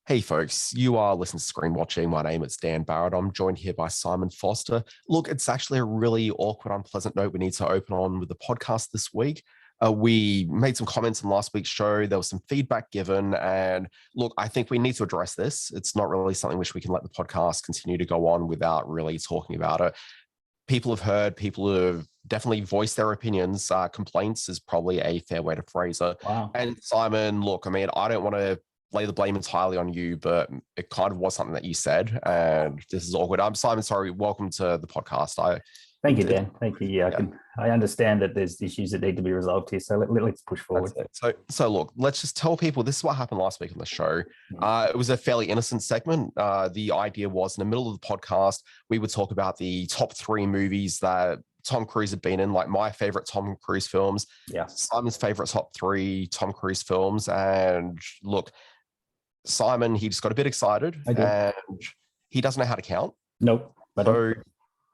Hey folks, you are listening to Screen Watching. My name is Dan Barrett. I'm joined here by Simon Foster. Look, it's actually a really awkward, unpleasant note we need to open on with the podcast this week. We made some comments in last week's show. There was some feedback given. And look, I think we need to address this. It's not really something which we can let the podcast continue to go on without really talking about it. People have heard, people have definitely voiced their opinions. Complaints is probably a fair way to phrase it. Wow. And Simon, look, I mean, I don't want to lay the blame entirely on you, but it kind of was something that you said, and this is awkward. I'm Simon. Sorry. Welcome to the podcast. Thank you, Dan. Thank you. Yeah, I understand that there's issues that need to be resolved here. So let's push forward. So look, let's just tell people this is what happened last week on the show. It was a fairly innocent segment. The idea was in the middle of the podcast, we would talk about the top 3 movies that Tom Cruise had been in, like my favorite Tom Cruise films. Yeah. Simon's favorite top 3 Tom Cruise films. And look, Simon, he just got a bit excited and he doesn't know how to count. Nope. So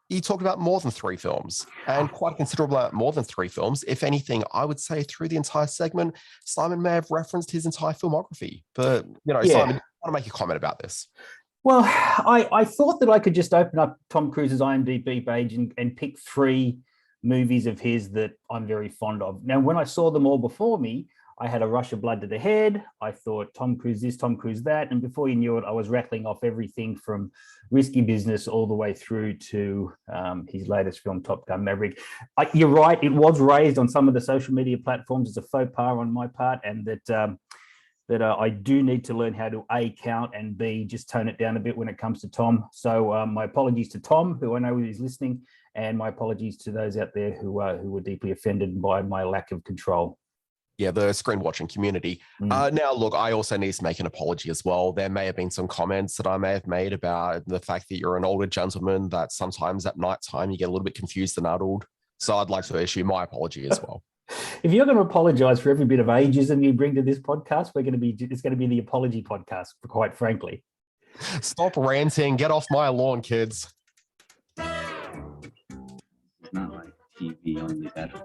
he talked about more than 3 films and quite a considerable amount more than 3 films. If anything, I would say through the entire segment, Simon may have referenced his entire filmography. But, Simon, I want to make a comment about this. Well, I thought that I could just open up Tom Cruise's IMDb page and pick 3 movies of his that I'm very fond of. Now, when I saw them all before me, I had a rush of blood to the head. I thought Tom Cruise this, Tom Cruise that. And before you knew it, I was rattling off everything from Risky Business all the way through to his latest film, Top Gun Maverick. You're right. It was raised on some of the social media platforms as a faux pas on my part, and that I do need to learn how to A, count, and B, just tone it down a bit when it comes to Tom. So my apologies to Tom, who I know is listening, and my apologies to those out there who were deeply offended by my lack of control. Yeah, the screen watching community. Now, look, I also need to make an apology as well. There may have been some comments that I may have made about the fact that you're an older gentleman, that sometimes at night time you get a little bit confused and addled. So I'd like to issue my apology as well. If you're going to apologize for every bit of ageism you bring to this podcast, it's going to be the apology podcast, quite frankly. Stop ranting. Get off my lawn, kids. Not like TV only better.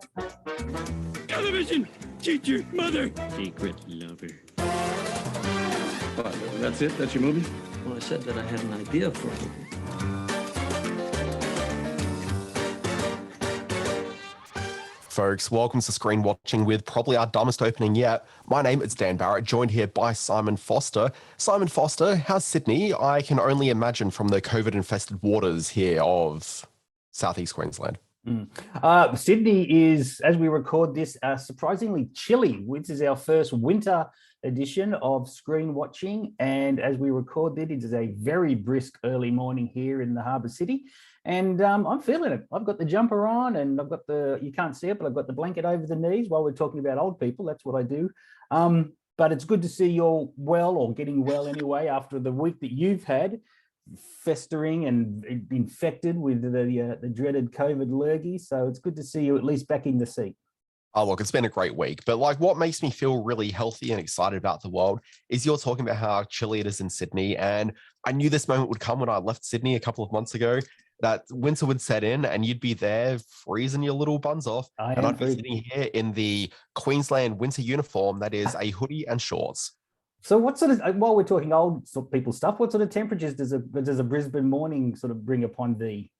Television! Teacher! Mother! Secret lover. What, that's it? That's your movie? Well, I said that I had an idea for a movie. Folks, welcome to Screen Watching with probably our dumbest opening yet. My name is Dan Barrett, joined here by Simon Foster. Simon Foster, how's Sydney? I can only imagine from the COVID-infested waters here of southeast Queensland. Sydney is, as we record this, surprisingly chilly. This is our first winter edition of Screen Watching, and as we record it is a very brisk early morning here in the Harbour City, and I'm feeling it. I've got the jumper on, and I've got you can't see it, but I've got the blanket over the knees while we're talking about old people. That's what I do. But it's good to see you're well, or getting well anyway, after the week that you've had, festering and infected with the dreaded COVID lurgy. So it's good to see you at least back in the seat. Oh, look, it's been a great week. But like, what makes me feel really healthy and excited about the world is you're talking about how chilly it is in Sydney. And I knew this moment would come when I left Sydney a couple of months ago, that winter would set in and you'd be there freezing your little buns off. I'd be sitting here in the Queensland winter uniform that is a hoodie and shorts. So what sort of, while we're talking old people stuff, what sort of temperatures does a Brisbane morning sort of bring upon thee?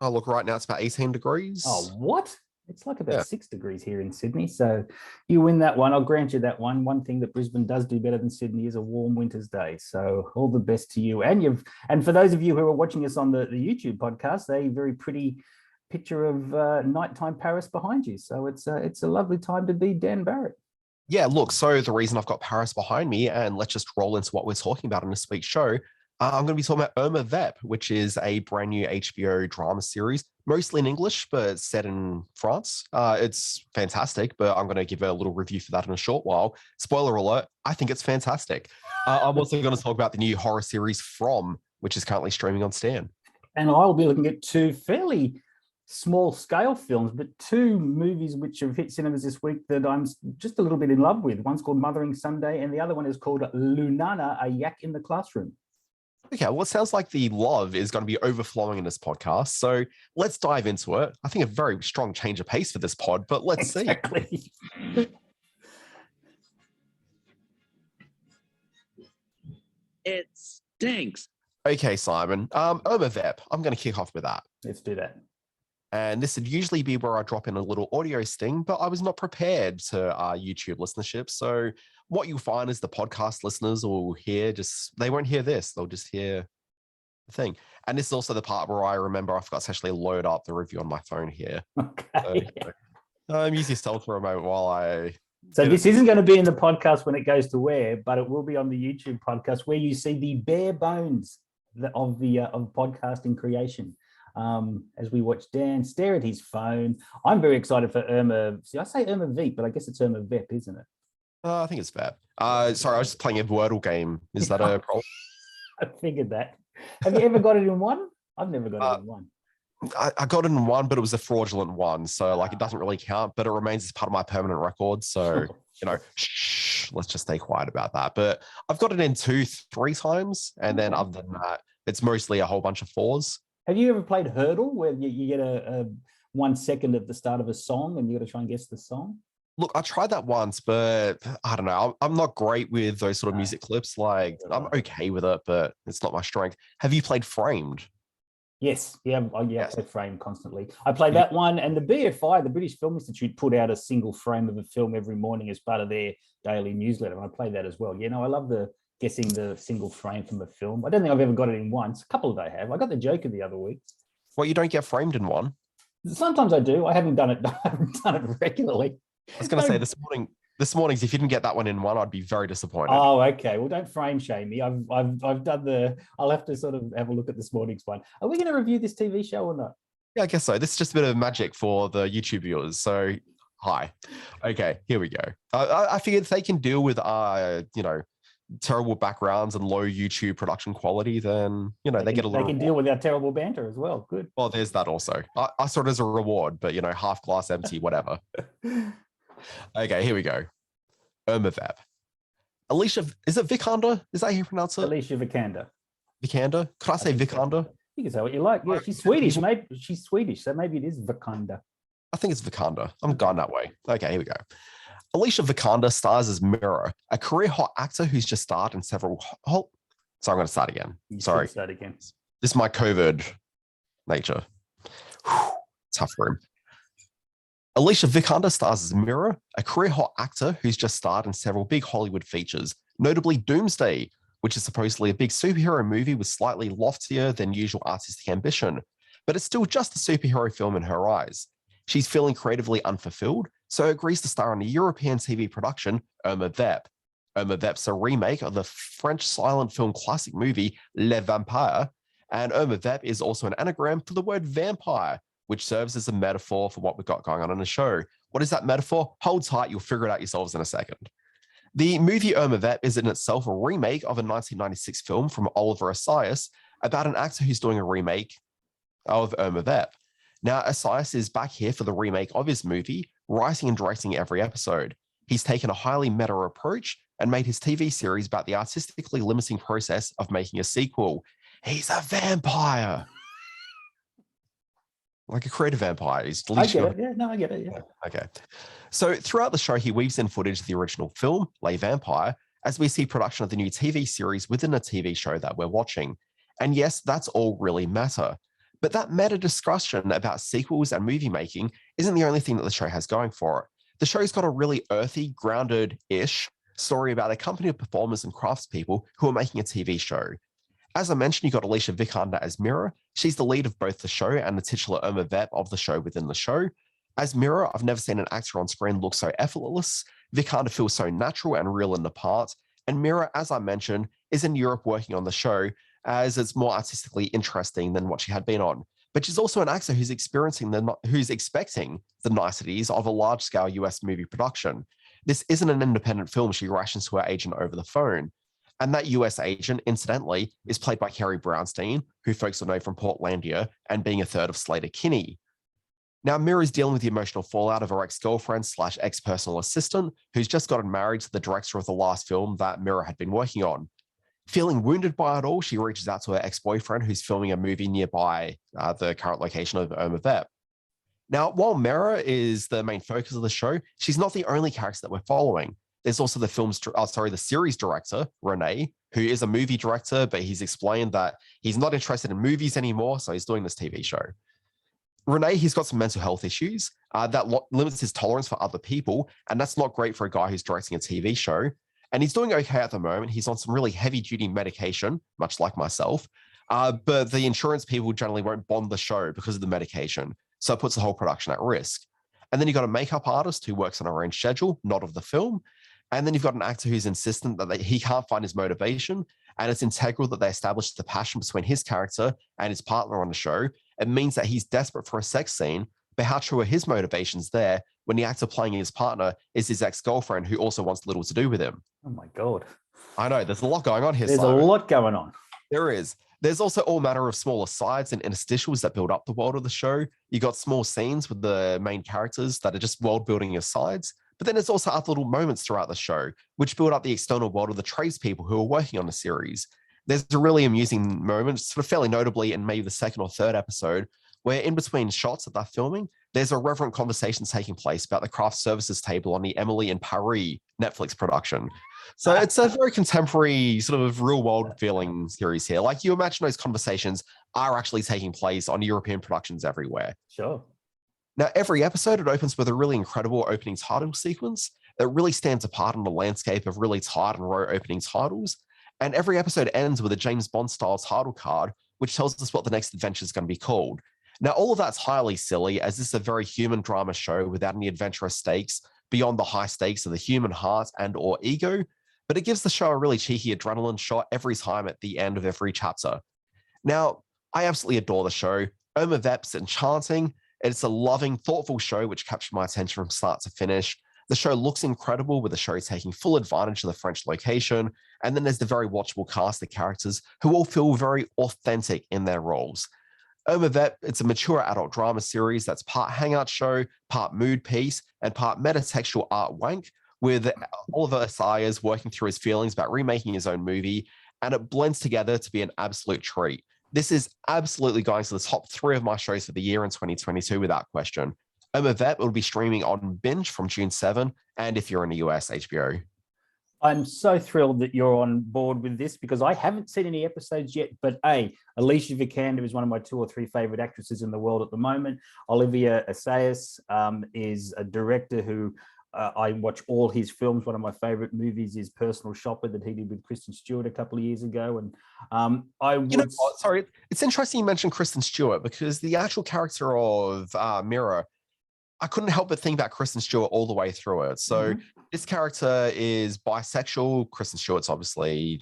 Oh, look, right now it's about 18 degrees. Oh, what? It's like about 6 degrees here in Sydney. So you win that one. I'll grant you that one. One thing that Brisbane does do better than Sydney is a warm winter's day. So all the best to you. And for those of you who are watching us on the YouTube podcast, a very pretty picture of nighttime Paris behind you. So it's a lovely time to be Dan Barrett. Yeah, look, so the reason I've got Paris behind me, and let's just roll into what we're talking about in this week's show. I'm going to be talking about Irma Vep, which is a brand new HBO drama series, mostly in English, but set in France. It's fantastic, but I'm going to give a little review for that in a short while. Spoiler alert, I think it's fantastic. I'm also going to talk about the new horror series From, which is currently streaming on Stan. And I'll be looking at 2 fairly small scale films, but 2 movies which have hit cinemas this week that I'm just a little bit in love with. One's called Mothering Sunday, and the other one is called Lunana A Yak in the Classroom. Okay, well, it sounds like the love is going to be overflowing in this podcast. So let's dive into it. I think a very strong change of pace for this pod, but let's see. It stinks. Okay, Simon. Irma Vep. I'm going to kick off with that. Let's do that. And this would usually be where I drop in a little audio sting, but I was not prepared to YouTube listenership. So what you'll find is the podcast listeners will hear they won't hear this. They'll just hear the thing. And this is also the part where I remember I forgot to actually load up the review on my phone here. Okay. Use yourself for a moment while I... So this isn't going to be in the podcast when it goes to where, but it will be on the YouTube podcast where you see the bare bones of podcasting creation. As we watch Dan stare at his phone. I'm very excited for Irma. See, I say Irma Vep, but I guess it's Irma Vep, isn't it? I think it's Vep. Sorry, I was just playing a Wordle game. Is that a problem? I figured that. Have you ever got it in one? I've never got it in one. I got it in one, but it was a fraudulent one. So it doesn't really count, but it remains as part of my permanent record. So, let's just stay quiet about that. But I've got it in 2-3 times. And then other than that, it's mostly a whole bunch of 4s. Have you ever played Hurdle where you get a 1 second at the start of a song and you got to try and guess the song? Look, I tried that once, but I don't know. I'm not great with those sort of music clips. I'm okay with it, but it's not my strength. Have you played Framed? Yes. Yeah. I play Framed constantly. I play that one, and the BFI, the British Film Institute, put out a single frame of a film every morning as part of their daily newsletter. And I play that as well. I love guessing the single frame from a film. I don't think I've ever got it in once. A couple of I have. I got the Joker the other week. Well, you don't get framed in one. Sometimes I do. I haven't done it. I haven't done it regularly. I was going to say this morning's, if you didn't get that one in one, I'd be very disappointed. Oh, okay. Well, don't frame shame me. I've done I'll have to sort of have a look at this morning's one. Are we going to review this TV show or not? Yeah, I guess so. This is just a bit of magic for the YouTube viewers. So, hi. Okay, here we go. I figured if they can deal with terrible backgrounds and low YouTube production quality, then they get a little. They can deal with our terrible banter as well. Good. Well, there's that also. I saw it as a reward, but half glass empty, whatever. Okay, here we go. Irma Vep. Alicia, is it Vikander? Is that how you pronounce it? Alicia Vikander. Vikander? Could I say Vikander? You can say what you like. Yeah, she's Swedish. Maybe she's Swedish, so maybe it is Vikander. I think it's Vikander. I'm going that way. Okay, here we go. Alicia Vikander stars as Mirror, a career hot actor who's just starred in several... Sorry, I'm going to start again. Sorry. Start again. This is my COVID nature. Tough room. Alicia Vikander stars as Mirror, a career hot actor who's just starred in several big Hollywood features, notably Doomsday, which is supposedly a big superhero movie with slightly loftier than usual artistic ambition, but it's still just a superhero film in her eyes. She's feeling creatively unfulfilled, so agrees to star in a European TV production, Irma Vep. Irma Vep's a remake of the French silent film classic movie Les Vampires, and Irma Vep is also an anagram for the word vampire, which serves as a metaphor for what we've got going on in the show. What is that metaphor? Hold tight, you'll figure it out yourselves in a second. The movie Irma Vep is in itself a remake of a 1996 film from Oliver Assayas about an actor who's doing a remake of Irma Vep. Now, Assayas is back here for the remake of his movie, writing and directing every episode. He's taken a highly meta approach and made his TV series about the artistically limiting process of making a sequel. He's a vampire. Like a creative vampire. I get it. Yeah, no, I get it. Yeah. Okay. So throughout the show, he weaves in footage of the original film, Les Vampires, as we see production of the new TV series within a TV show that we're watching. And yes, that's all really meta. But that meta discussion about sequels and movie making isn't the only thing that the show has going for it. The show's got a really earthy, grounded-ish story about a company of performers and craftspeople who are making a TV show. As I mentioned, you got Alicia Vikander as Mirror. She's the lead of both the show and the titular Irma Vep of the show within the show. As Mirror, I've never seen an actor on screen look so effortless. Vikander feels so natural and real in the part. And Mirror, as I mentioned, is in Europe working on the show as it's more artistically interesting than what she had been on. But she's also an actor who's expecting the niceties of a large-scale US movie production. This isn't an independent film, she rations to her agent over the phone. And that US agent, incidentally, is played by Carrie Brownstein, who folks will know from Portlandia and being a third of Slater Kinney. Now, Mirror is dealing with the emotional fallout of her ex-girlfriend / ex-personal assistant, who's just gotten married to the director of the last film that Mirror had been working on. Feeling wounded by it all, she reaches out to her ex-boyfriend, who's filming a movie nearby the current location of Irma Vep. Now, while Mirror is the main focus of the show, she's not the only character that we're following. There's also the series director, Renee, who is a movie director, but he's explained that he's not interested in movies anymore, so he's doing this TV show. Renee, he's got some mental health issues that limits his tolerance for other people, and that's not great for a guy who's directing a TV show. And he's doing okay at the moment. He's on some really heavy-duty medication, much like myself, but the insurance people generally won't bond the show because of the medication, so it puts the whole production at risk. And then you've got a makeup artist who works on her own schedule, not of the film. And then you've got an actor who's insistent that he can't find his motivation, and it's integral that they establish the passion between his character and his partner on the show. It means that he's desperate for a sex scene, but how true are his motivations there when the actor playing his partner is his ex-girlfriend who also wants little to do with him? Oh my God. I know, there's a lot going on here. There's a lot going on. There is. There's also all manner of smaller sides and interstitials that build up the world of the show. You got small scenes with the main characters that are just world building asides. But then there's also other little moments throughout the show, which build up the external world of the tradespeople who are working on the series. There's a really amusing moment, sort of fairly notably in maybe the second or third episode, where in between shots that they're filming, there's a reverent conversation taking place about the craft services table on the Emily in Paris Netflix production. So it's a very contemporary sort of real world feeling series here. Like you imagine those conversations are actually taking place on European productions everywhere. Sure. Now, every episode, it opens with a really incredible opening title sequence that really stands apart in the landscape of really tight and raw opening titles. And every episode ends with a James Bond style title card, which tells us what the next adventure is going to be called. Now, all of that's highly silly, as this is a very human drama show without any adventurous stakes beyond the high stakes of the human heart and or ego, but it gives the show a really cheeky adrenaline shot every time at the end of every chapter. Now, I absolutely adore the show. Irma Vep's enchanting. It's a loving, thoughtful show which captured my attention from start to finish. The show looks incredible, with the show taking full advantage of the French location. And then there's the very watchable cast of characters who all feel very authentic in their roles. Irma Vep, it's a mature adult drama series that's part hangout show, part mood piece, and part metatextual art wank, with Oliver Assayas working through his feelings about remaking his own movie, and it blends together to be an absolute treat. This is absolutely going to the top 3 of my shows for the year in 2022 without question. Irma Vep will be streaming on Binge from June 7, and if you're in the US, HBO. I'm so thrilled that you're on board with this, because I haven't seen any episodes yet, but Alicia Vikander is one of my 2 or 3 favorite actresses in the world at the moment. Olivia Assayas is a director who I watch all his films. One of my favorite movies is Personal Shopper, that he did with Kristen Stewart a couple of years ago. And sorry, it's interesting you mentioned Kristen Stewart, because the actual character of Mira, I couldn't help but think about Kristen Stewart all the way through it. So this character is bisexual. Kristen Stewart's obviously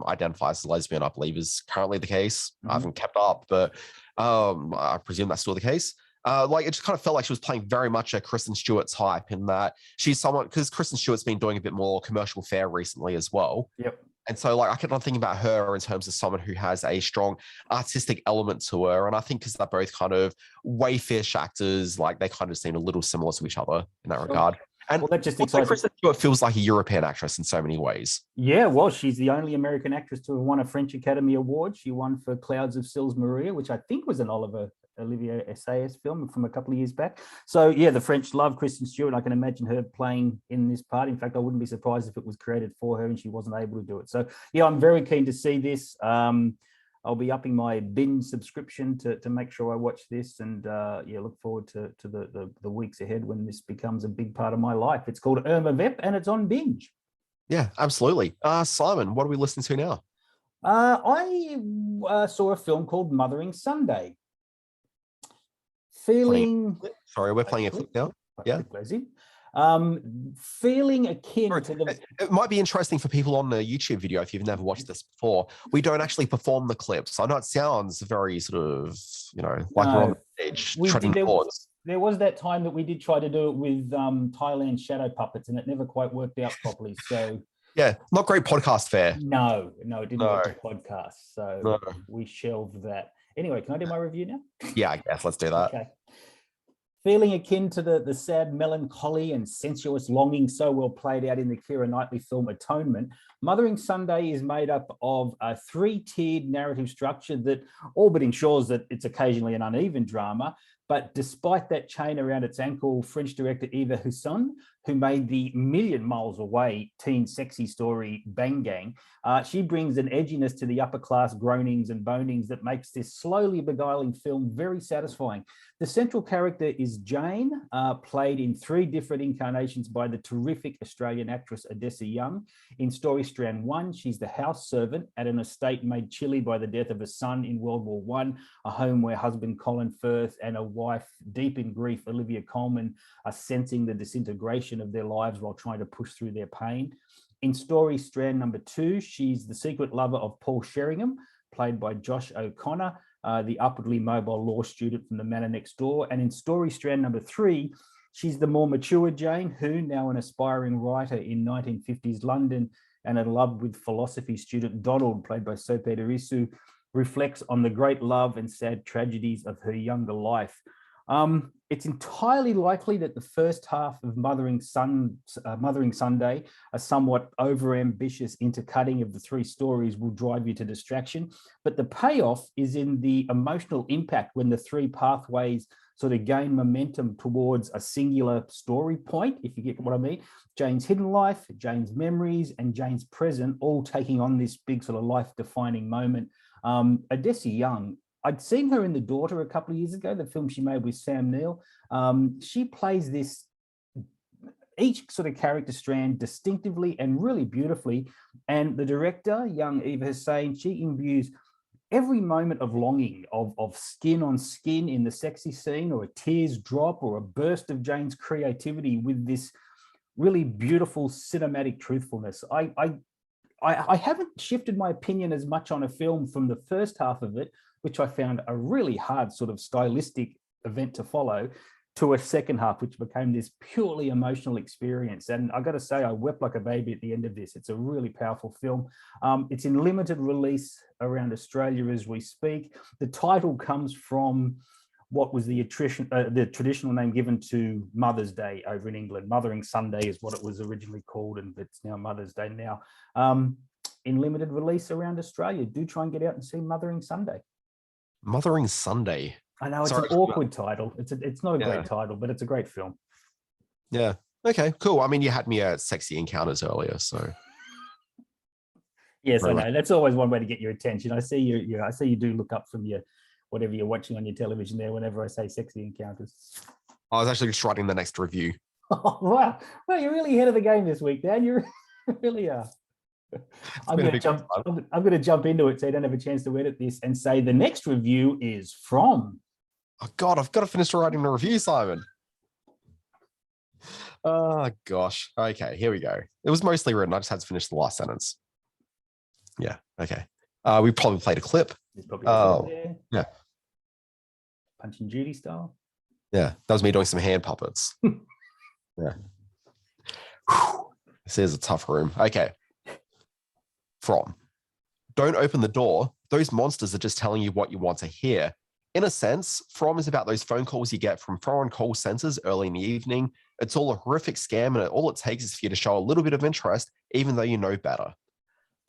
identifies as lesbian, I believe is currently the case. I haven't kept up, but I presume that's still the case. It just kind of felt like she was playing very much a Kristen Stewart type, in that she's someone, because Kristen Stewart's been doing a bit more commercial fare recently as well. Yep. And so I kept on thinking about her in terms of someone who has a strong artistic element to her. And I think because they're both kind of wayfish actors, they kind of seem a little similar to each other in that regard. And that just also, Kristen Stewart feels like a European actress in so many ways. Yeah, well, she's the only American actress to have won a French Academy Award. She won for Clouds of Sils Maria, which I think was an Olivier Assayas film from a couple of years back. So yeah, the French love Kristen Stewart. I can imagine her playing in this part. In fact, I wouldn't be surprised if it was created for her and she wasn't able to do it. So yeah, I'm very keen to see this. I'll be upping my Binge subscription to make sure I watch this, and look forward to the weeks ahead when this becomes a big part of my life. It's called Irma Vep and it's on Binge. Yeah, absolutely. Simon, what are we listening to now? I saw a film called Mothering Sunday. We're playing a clip now. Yeah. Feeling akin to the... It might be interesting for people on the YouTube video, if you've never watched this before. We don't actually perform the clips. I know it sounds very sort of, we're on the stage treading boards. There was that time that we did try to do it with Thailand shadow puppets, and it never quite worked out properly. So yeah, not great podcast fare. No, it didn't work the podcast. So we shelved that. Anyway, can I do my review now? Yeah, I guess let's do that. Okay. Feeling akin to the sad melancholy and sensuous longing so well played out in the Keira Knightley film Atonement, Mothering Sunday is made up of a 3-tiered narrative structure that all but ensures that it's occasionally an uneven drama. But despite that chain around its ankle, French director Eva Husson who made the Million Miles Away teen sexy story Bang Gang. She brings an edginess to the upper class groanings and bonings that makes this slowly beguiling film very satisfying. The central character is Jane, played in 3 different incarnations by the terrific Australian actress Odessa Young. In Story Strand 1, she's the house servant at an estate made chilly by the death of a son in World War I, a home where husband Colin Firth and a wife deep in grief, Olivia Colman, are sensing the disintegration of their lives while trying to push through their pain. In Story Strand number 2, she's the secret lover of Paul Sheringham, played by Josh O'Connor, the upwardly mobile law student from the manor next door. And in Story Strand number 3, she's the more mature Jane, who, now an aspiring writer in 1950s London and in love with philosophy student Donald, played by Sope Derisu, reflects on the great love and sad tragedies of her younger life. It's entirely likely that the first half of Mothering Sunday, a somewhat overambitious intercutting of the 3 stories, will drive you to distraction. But the payoff is in the emotional impact when the 3 pathways sort of gain momentum towards a singular story point, if you get what I mean. Jane's hidden life, Jane's memories, and Jane's present, all taking on this big sort of life-defining moment. Odessa Young, I'd seen her in The Daughter a couple of years ago, the film she made with Sam Neill. She plays this, each sort of character strand distinctively and really beautifully. And the director, young Eva Hussein, she imbues every moment of longing, of skin on skin in the sexy scene, or a tears drop, or a burst of Jane's creativity with this really beautiful cinematic truthfulness. I haven't shifted my opinion as much on a film from the first half of it, which I found a really hard sort of stylistic event to follow, to a second half, which became this purely emotional experience. And I got to say, I wept like a baby at the end of this. It's a really powerful film. It's in limited release around Australia as we speak. The title comes from what was the traditional name given to Mother's Day over in England. Mothering Sunday is what it was originally called, and it's now Mother's Day now. In limited release around Australia. Do try and get out and see Mothering Sunday. Mothering Sunday. I know it's an awkward title. It's not a great title, but it's a great film. Yeah. Okay, cool. I mean, you had me at Sexy Encounters earlier, so. Yes, I know. That's always one way to get your attention. I see you. I see you do look up from your whatever you're watching on your television there whenever I say Sexy Encounters. I was actually just writing the next review. Oh, wow. Well, you're really ahead of the game this week, Dan. You really are. I'm going to jump into it so you don't have a chance to edit this and say the next review is from. Oh, God, I've got to finish writing the review, Simon. Oh, gosh. Okay, here we go. It was mostly written. I just had to finish the last sentence. Yeah, okay. We probably played a clip. Yeah. Punch and Judy style. Yeah, that was me doing some hand puppets. Yeah. This is a tough room. Okay. From. Don't open the door. Those monsters are just telling you what you want to hear. In a sense, From is about those phone calls you get from foreign call centers early in the evening. It's all a horrific scam, and all it takes is for you to show a little bit of interest, even though you know better.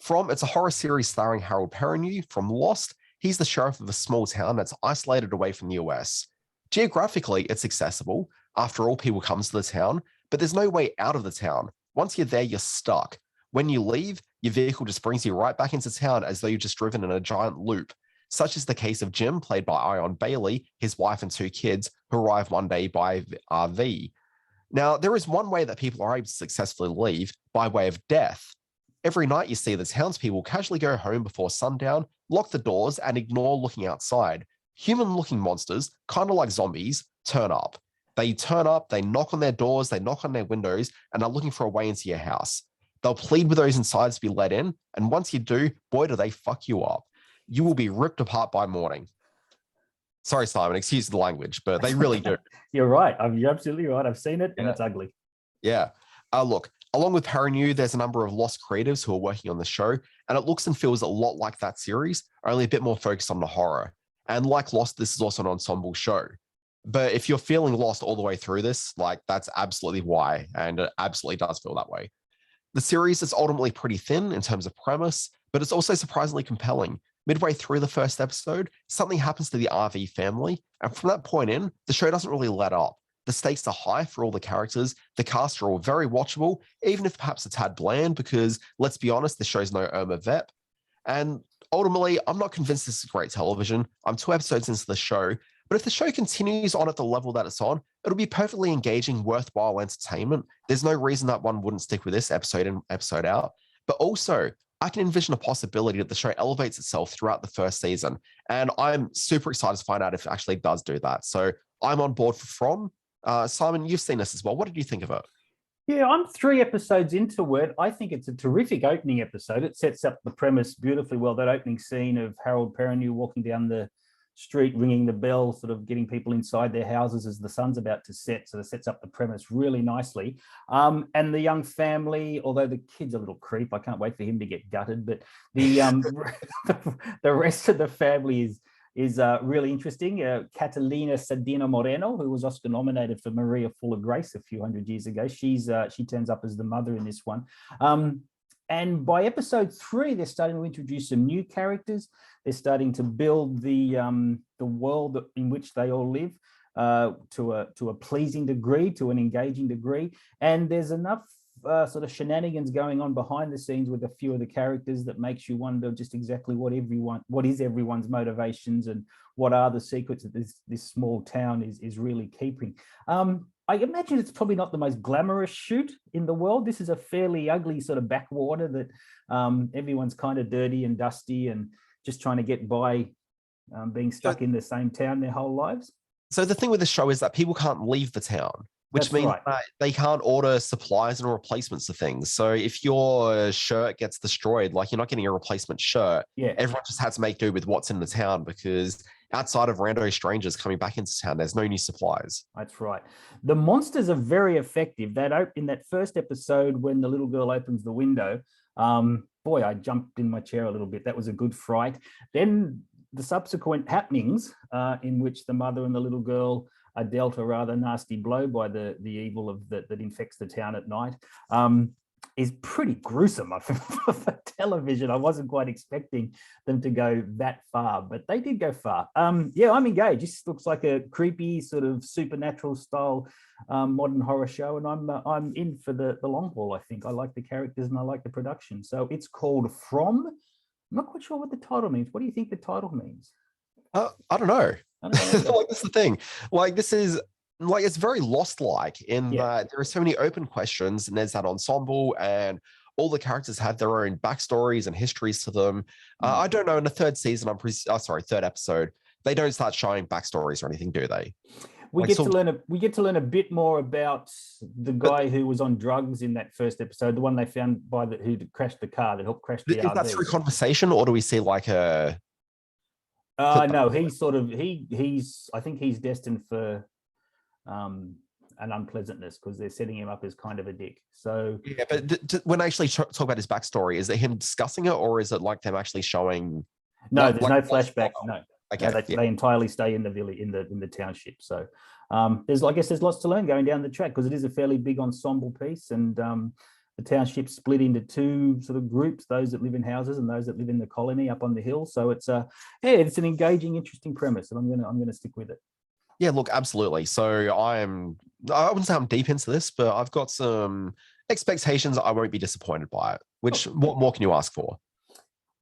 From, it's a horror series starring Harold Perrineau from Lost. He's the sheriff of a small town that's isolated away from the US. Geographically, it's accessible. After all, people come to the town, but there's no way out of the town. Once you're there, you're stuck. When you leave, your vehicle just brings you right back into town as though you've just driven in a giant loop. Such is the case of Jim, played by Ion Bailey, his wife and 2 kids, who arrive one day by RV. Now, there is one way that people are able to successfully leave, by way of death. Every night you see the townspeople casually go home before sundown, lock the doors, and ignore looking outside. Human-looking monsters, kind of like zombies, turn up. They turn up, they knock on their doors, they knock on their windows, and are looking for a way into your house. They'll plead with those inside to be let in, and once you do, boy, do they fuck you up. You will be ripped apart by morning. Sorry, Simon, excuse the language, but they really do. You're right. You're absolutely right. I've seen it, and it's ugly. Yeah. Look, along with Perrineau, there's a number of Lost creatives who are working on the show, and it looks and feels a lot like that series, only a bit more focused on the horror. And like Lost, this is also an ensemble show. But if you're feeling lost all the way through this, like, that's absolutely why, and it absolutely does feel that way. The series is ultimately pretty thin in terms of premise, but it's also surprisingly compelling. Midway through the first episode, something happens to the RV family, and from that point in, the show doesn't really let up. The stakes are high for all the characters. The cast are all very watchable, even if perhaps a tad bland, because let's be honest, the show's no Irma Vep. And ultimately, I'm not convinced this is great television. I'm 2 episodes into the show, but if the show continues on at the level that it's on, it'll be perfectly engaging, worthwhile entertainment. There's no reason that one wouldn't stick with this episode in, episode out. But also, I can envision a possibility that the show elevates itself throughout the first season. And I'm super excited to find out if it actually does do that. So I'm on board for From. Simon, you've seen this as well. What did you think of it? Yeah, I'm 3 episodes into it. I think it's a terrific opening episode. It sets up the premise beautifully well. That opening scene of Harold Perrineau walking down the street, ringing the bell, sort of getting people inside their houses as the sun's about to set. So it sets up the premise really nicely. And the young family, although the kid's a little creep, I can't wait for him to get gutted. But the the rest of the family is really interesting. Catalina Sedina Moreno, who was Oscar nominated for Maria Full of Grace a few hundred years ago, she turns up as the mother in this one. And by episode 3, they're starting to introduce some new characters. They're starting to build the world in which they all live to a pleasing degree, to an engaging degree. And there's enough sort of shenanigans going on behind the scenes with a few of the characters that makes you wonder just exactly what is everyone's motivations and what are the secrets that this small town is really keeping. I imagine it's probably not the most glamorous shoot in the world. This is a fairly ugly sort of backwater that everyone's kind of dirty and dusty and just trying to get by being stuck in the same town their whole lives. So the thing with the show is that people can't leave the town, which That's means right. that they can't order supplies and replacements of things. So if your shirt gets destroyed, like you're not getting a replacement shirt, Yeah. everyone just has to make do with what's in the town because outside of rando strangers coming back into town, there's no new supplies. That's right. The monsters are very effective. In that first episode, when the little girl opens the window, boy, I jumped in my chair a little bit. That was a good fright. Then the subsequent happenings in which the mother and the little girl are dealt a rather nasty blow by the evil that infects the town at night is pretty gruesome for television. I wasn't quite expecting them to go that far, but they did go far. Yeah, I'm engaged. This looks like a creepy sort of supernatural style modern horror show, and I'm in for the long haul. I think I like the characters and I like the production. So it's called From. I'm not quite sure what the title means. What do you think the title means? I don't know. Like, that's the thing. Like, this is like, it's very Lost-like in that there are so many open questions, and there's that ensemble, and all the characters have their own backstories and histories to them. I don't know. In the third season, third episode, they don't start showing backstories or anything, do they? We get to learn a bit more about the guy who was on drugs in that first episode, the one they found who crashed the car that helped crash the RV. Is that through conversation, or do we see like a? No, I think he's destined for an unpleasantness because they're setting him up as kind of a dick. So yeah, but when I actually talk about his backstory, is it him discussing it, or is it like them actually showing? No, there's no flashback. No. Okay, no, they entirely stay in the village, in the township. So there's lots to learn going down the track because it is a fairly big ensemble piece, and the township split into 2 sort of groups: those that live in houses and those that live in the colony up on the hill. So it's it's an engaging, interesting premise, and I'm gonna stick with it. Yeah, look, absolutely. So I wouldn't say I'm deep into this, but I've got some expectations. I won't be disappointed by it. What more can you ask for?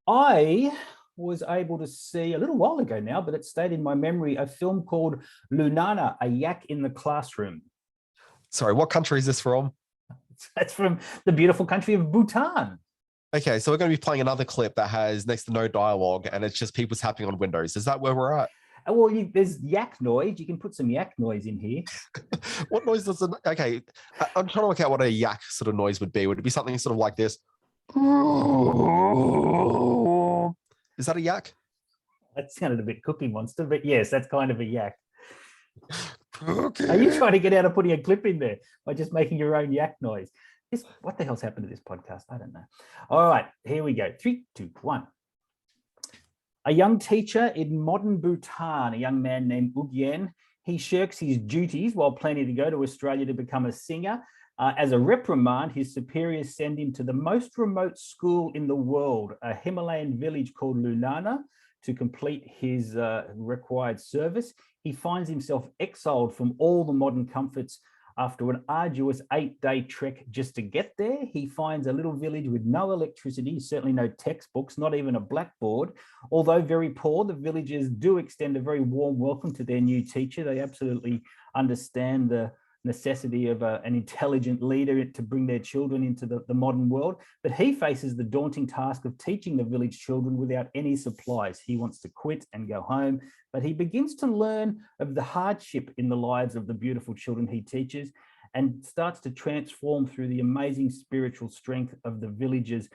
I was able to see a little while ago now, but it stayed in my memory, a film called Lunana A Yak in the Classroom. Sorry, what country is this from? That's from the beautiful country of Bhutan. Okay, so we're going to be playing another clip that has next to no dialogue, and it's just people tapping on windows. Is that where we're at? Well, there's yak noise. You can put some yak noise in here. What noise does it? Okay, I'm trying to work out what a yak sort of noise would be. Would it be something sort of like this? Is that a yak? That sounded a bit Cookie Monster, but yes, that's kind of a yak. Okay. Are you trying to get out of putting a clip in there by just making your own yak noise? What the hell's happened to this podcast? I don't know. All right, here we go. 3, 2, 1. A young teacher in modern Bhutan, a young man named Ugyen, he shirks his duties while planning to go to Australia to become a singer. As a reprimand, his superiors send him to the most remote school in the world, a Himalayan village called Lunana, to complete his required service. He finds himself exiled from all the modern comforts. After an arduous 8-day trek just to get there, he finds a little village with no electricity, certainly no textbooks, not even a blackboard. Although very poor, the villagers do extend a very warm welcome to their new teacher. They absolutely understand the necessity of an intelligent leader to bring their children into the modern world. But he faces the daunting task of teaching the village children without any supplies. He wants to quit and go home, but he begins to learn of the hardship in the lives of the beautiful children he teaches and starts to transform through the amazing spiritual strength of the villagers.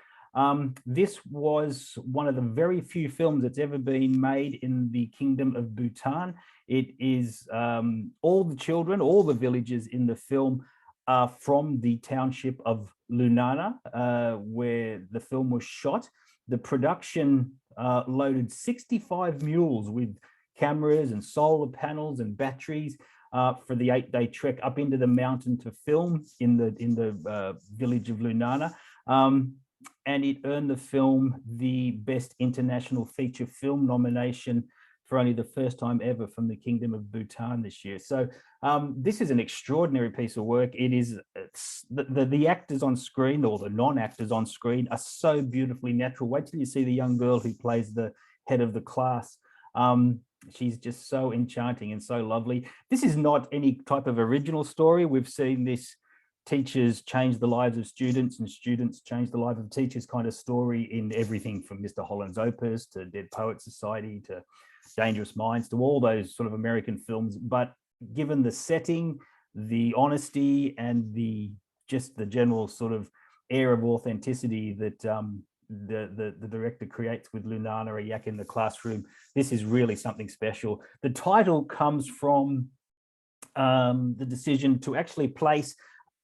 This was one of the very few films that's ever been made in the Kingdom of Bhutan. It is all the children, all the villagers in the film are from the township of Lunana, where the film was shot. The production loaded 65 mules with cameras and solar panels and batteries for the 8-day trek up into the mountain to film in the village of Lunana. And it earned the film the Best International Feature Film nomination for only the first time ever from the Kingdom of Bhutan this year. So this is an extraordinary piece of work. It is the actors on screen, or the non-actors on screen, are so beautifully natural. Wait till you see the young girl who plays the head of the class. She's just so enchanting and so lovely. This is not any type of original story. We've seen this teachers change the lives of students and students change the life of teachers kind of story in everything from Mr. Holland's Opus to Dead Poets Society to Dangerous Minds to all those sort of American films. But given the setting, the honesty, and the general sort of air of authenticity that the director creates with Lunana A Yak in the classroom, this is really something special. The title comes from the decision to actually place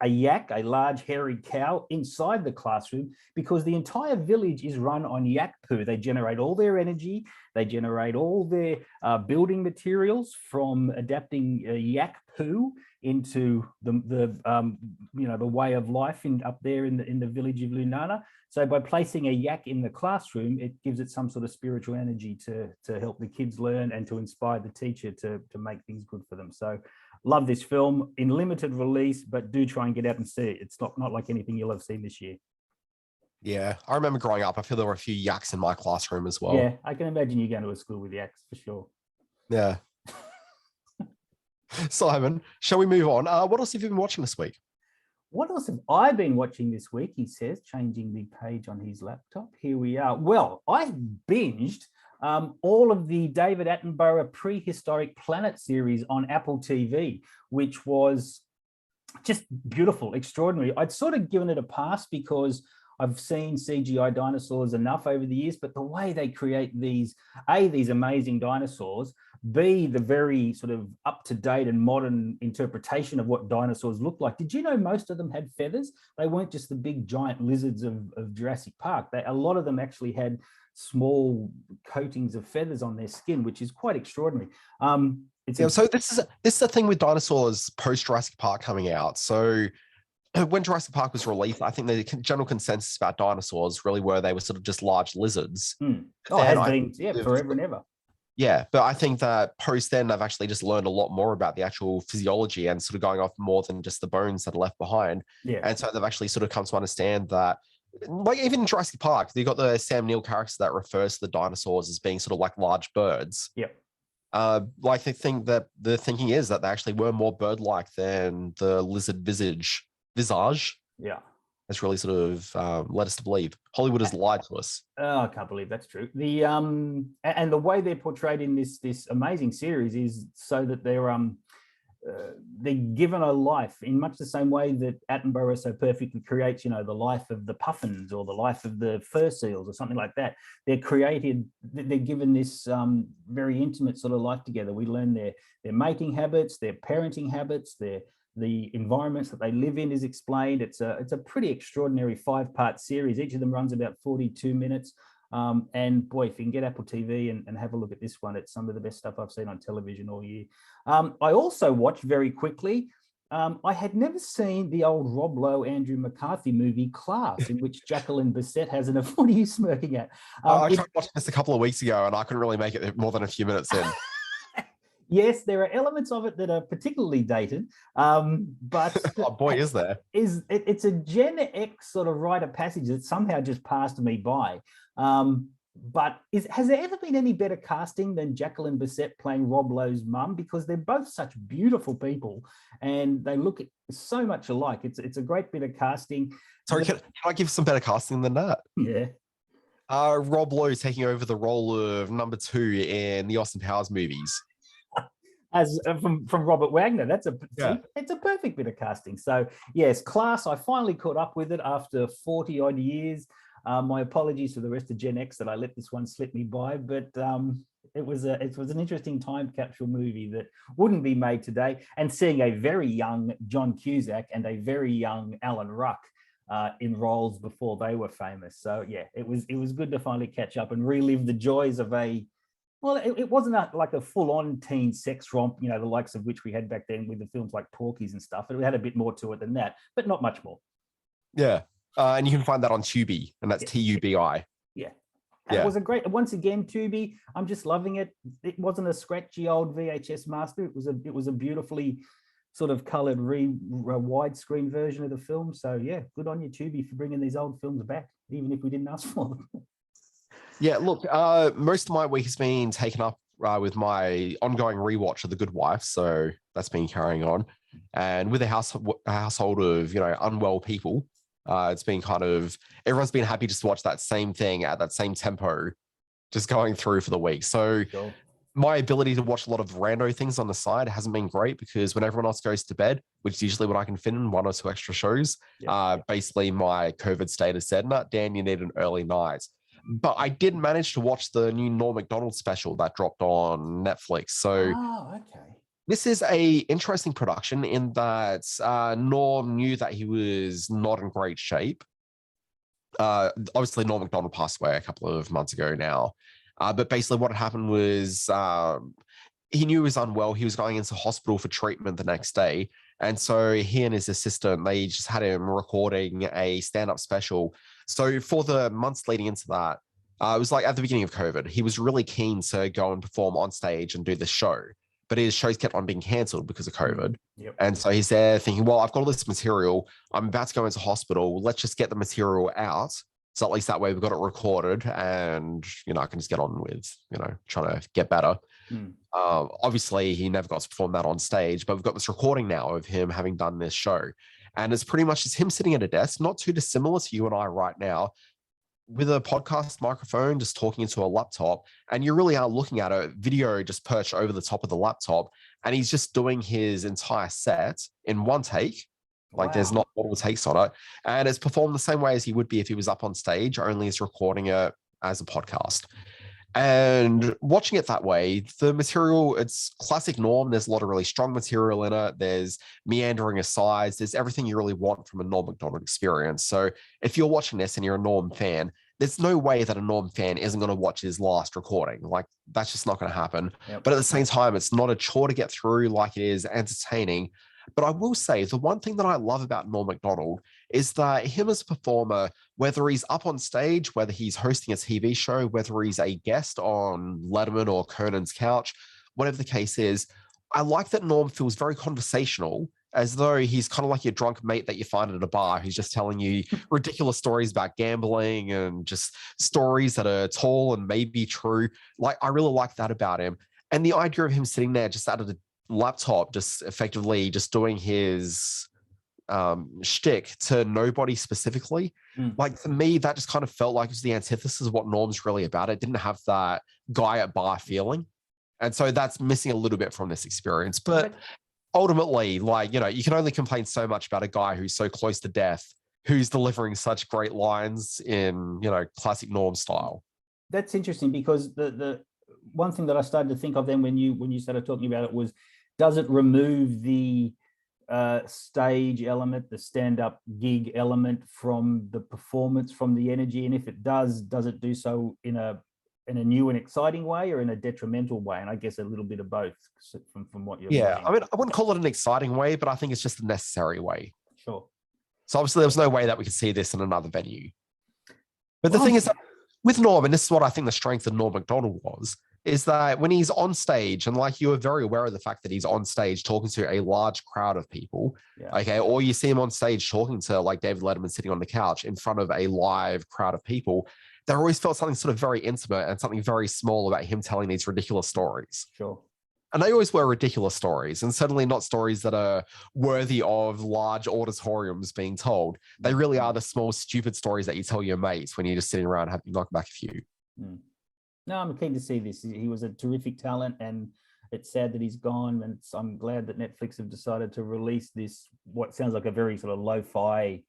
a yak, a large hairy cow, inside the classroom, because the entire village is run on yak poo. They generate all their energy, they generate all their building materials from adapting yak poo into the way of life up there in the village of Lunana. So by placing a yak in the classroom, it gives it some sort of spiritual energy to help the kids learn and to inspire the teacher to make things good for them. So love this film, in limited release, but do try and get out and see it. It's not like anything you'll have seen this year. Yeah, I remember growing up, I feel there were a few yaks in my classroom as well. Yeah, I can imagine you going to a school with yaks for sure. Yeah. Simon, shall we move on? What else have you been watching this week? What else have I been watching this week? He says, changing the page on his laptop. Here we are. Well, I binged all of the David Attenborough Prehistoric Planet series on Apple TV, which was just beautiful, extraordinary. I'd sort of given it a pass because I've seen CGI dinosaurs enough over the years, but the way they create these amazing dinosaurs, B, the very sort of up-to-date and modern interpretation of what dinosaurs look like. Did you know most of them had feathers? They weren't just the big giant lizards of Jurassic Park. A lot of them actually had small coatings of feathers on their skin, which is quite extraordinary. So this is the thing with dinosaurs post Jurassic Park coming out. So when Jurassic Park was released, I think the general consensus about dinosaurs really were they were sort of just large lizards. Oh, it has been, forever and ever. Yeah, but I think that post then they've actually just learned a lot more about the actual physiology and sort of going off more than just the bones that are left behind. Yeah. And so they've actually sort of come to understand that, like even in Jurassic Park, you've got the Sam Neill character that refers to the dinosaurs as being sort of like large birds. Yep. Like they think that the thinking is that they actually were more bird-like than the lizard visage. Yeah. That's really sort of led us to believe. Hollywood has lied to us. Oh, I can't believe that's true. And the way they're portrayed in this amazing series is so that they're given a life in much the same way that Attenborough so perfectly creates, the life of the puffins or the life of the fur seals or something like that. They're given this very intimate sort of life together. We learn their mating habits, their parenting habits, the environments that they live in is explained. It's a pretty extraordinary 5-part series. Each of them runs about 42 minutes. And boy, if you can get Apple TV and have a look at this one, it's some of the best stuff I've seen on television all year. I also watched very quickly I had never seen the old Rob Lowe, Andrew McCarthy movie Class, in which Jacqueline Bisset has an. What are you smirking at? I tried watching this a couple of weeks ago, and I couldn't really make it more than a few minutes in. Yes, there are elements of it that are particularly dated, but Oh boy, is there! It's a Gen X sort of rite of passage that somehow just passed me by. But has there ever been any better casting than Jacqueline Bisset playing Rob Lowe's mum? Because they're both such beautiful people, and they look so much alike. It's a great bit of casting. Sorry, can I give some better casting than that? Yeah. Rob Lowe taking over the role of number 2 in the Austin Powers movies. As from Robert Wagner, it's a perfect bit of casting. So yes, Class. I finally caught up with it after 40 odd years. My apologies to the rest of Gen X that I let this one slip me by, but it was an interesting time capsule movie that wouldn't be made today. And seeing a very young John Cusack and a very young Alan Ruck in roles before they were famous. So yeah, it was good to finally catch up and relive the joys of it wasn't like a full-on teen sex romp, the likes of which we had back then with the films like Porky's and stuff. It had a bit more to it than that, but not much more. Yeah. And you can find that on Tubi, and that's Tubi. Yeah. It was a great, once again, Tubi, I'm just loving it. It wasn't a scratchy old VHS master. It was a beautifully sort of colored widescreen version of the film. So yeah, good on you, Tubi, for bringing these old films back, even if we didn't ask for them. Yeah, look, most of my week has been taken up with my ongoing rewatch of The Good Wife, so that's been carrying on. And with a household of, unwell people, it's been everyone's been happy just to watch that same thing at that same tempo, just going through for the week. So Sure. My ability to watch a lot of rando things on the side hasn't been great, because when everyone else goes to bed, which is usually what I can fit in 1 or 2 extra shows, basically my COVID status said, "No, Dan, you need an early night." But I did manage to watch the new Norm Macdonald special that dropped on Netflix. So okay. This is a interesting production in that Norm knew that he was not in great shape. Obviously, Norm Macdonald passed away a couple of months ago now. But basically what had happened was he knew he was unwell. He was going into hospital for treatment the next day. And so he and his assistant, they just had him recording a stand-up special. So for the months leading into that, it was like at the beginning of COVID, he was really keen to go and perform on stage and do this show. But his shows kept on being cancelled because of COVID. Yep. And so he's there thinking, well, I've got all this material. I'm about to go into hospital. Let's just get the material out. So at least that way we've got it recorded, and, I can just get on with, trying to get better. Obviously, he never got to perform that on stage, but we've got this recording now of him having done this show. And it's pretty much just him sitting at a desk, not too dissimilar to you and I right now, with a podcast microphone, just talking into a laptop. And you really are looking at a video just perched over the top of the laptop. And he's just doing his entire set in one take. Like, there's not multiple takes on it. And it's performed the same way as he would be if he was up on stage, only he's recording it as a podcast. And watching it that way, the material, it's classic Norm. There's a lot of really strong material in it. There's meandering asides. There's everything you really want from a Norm Macdonald experience. So if you're watching this and you're a Norm fan, there's no way that a Norm fan isn't going to watch his last recording. Like, that's just not going to happen. Yep. But at the same time, it's not a chore to get through, like it is entertaining. But I will say, the one thing that I love about Norm Macdonald is that him as a performer, whether he's up on stage, whether he's hosting a TV show, whether he's a guest on Letterman or Conan's Couch, whatever the case is, I like that Norm feels very conversational, as though he's kind of like your drunk mate that you find at a bar who's just telling you ridiculous stories about gambling and just stories that are tall and maybe true. Like, I really like that about him. And the idea of him sitting there just out of the laptop, just effectively just doing his shtick to nobody specifically. Like, for me, that just kind of felt like it was the antithesis of what Norm's really about. It didn't have that guy at bar feeling. And so that's missing a little bit from this experience. But ultimately, like, you can only complain so much about a guy who's so close to death, who's delivering such great lines in, classic Norm style. That's interesting, because the one thing that I started to think of then when you started talking about it was, does it remove the stage element, the stand-up gig element from the performance, from the energy? And if it does it do so in a in a new and exciting way or in a detrimental way? And I guess a little bit of both from what you're Yeah, saying. I mean, I wouldn't call it an exciting way, but I think it's just a necessary way. Sure. So obviously there was no way that we could see this in another venue. But the thing is that with Norm, and this is what I think the strength of Norm Macdonald was, is that when he's on stage, and like you were very aware of the fact that he's on stage talking to a large crowd of people, okay, or you see him on stage talking to like David Letterman sitting on the couch in front of a live crowd of people, there always felt something sort of very intimate and something very small about him telling these ridiculous stories. Sure. And they always were ridiculous stories, and certainly not stories that are worthy of large auditoriums being told. They really are the small, stupid stories that you tell your mates when you're just sitting around having knocked back a few. No, I'm keen to see this. He was a terrific talent, and it's sad that he's gone. And I'm glad that Netflix have decided to release this, what sounds like a very sort of lo-fi,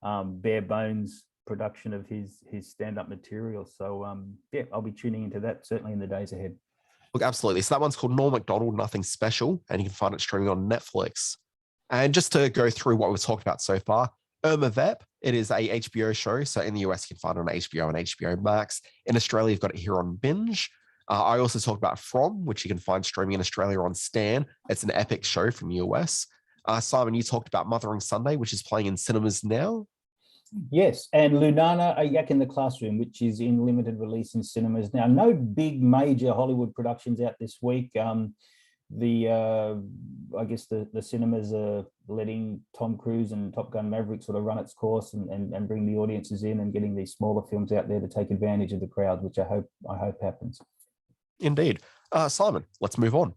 bare bones production of his stand-up material. So yeah, I'll be tuning into that certainly in the days ahead. Look, absolutely. So that one's called Norm Macdonald, Nothing Special, and you can find it streaming on Netflix. And just to go through what we've talked about so far, Irma Vep, it is a HBO show. So in the US, you can find it on HBO and HBO Max. In Australia, you've got it here on Binge. I also talked about From, which you can find streaming in Australia on Stan. It's an epic show from the US. Simon, you talked about Mothering Sunday, which is playing in cinemas now. Yes, and Lunana A Yak in the Classroom, which is in limited release in cinemas now. No big major Hollywood productions out this week. I guess the cinemas are letting Tom Cruise and Top Gun Maverick sort of run its course and bring the audiences in and getting these smaller films out there to take advantage of the crowd, which I hope happens. Indeed. Simon, let's move on.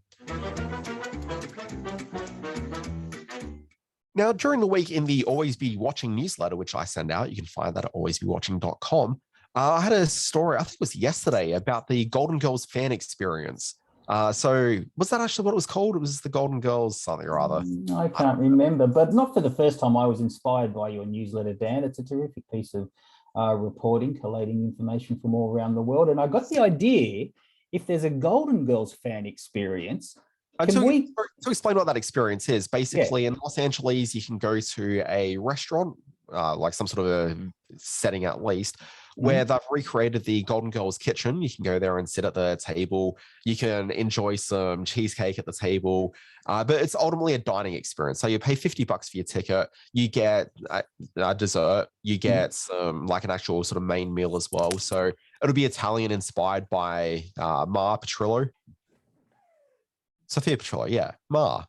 Now, during the week in the Always Be Watching newsletter, which I send out, you can find that at alwaysbewatching.com. I had a story, I think it was yesterday, about the Golden Girls fan experience. So was that actually what it was called? It was the Golden Girls something or other. I can't remember, but not for the first time. I was inspired by your newsletter, Dan. It's a terrific piece of reporting, collating information from all around the world. And I got the idea, if there's a Golden Girls fan experience, to explain what that experience is, basically in Los Angeles, you can go to a restaurant, like some sort of a setting at least, where they've recreated the Golden Girls kitchen. You can go there and sit at the table. You can enjoy some cheesecake at the table, but it's ultimately a dining experience. So you pay $50 for your ticket. You get a dessert. You get some like an actual sort of main meal as well. So it'll be Italian inspired by Ma Petrillo. Sophia Petrillo, yeah, Ma.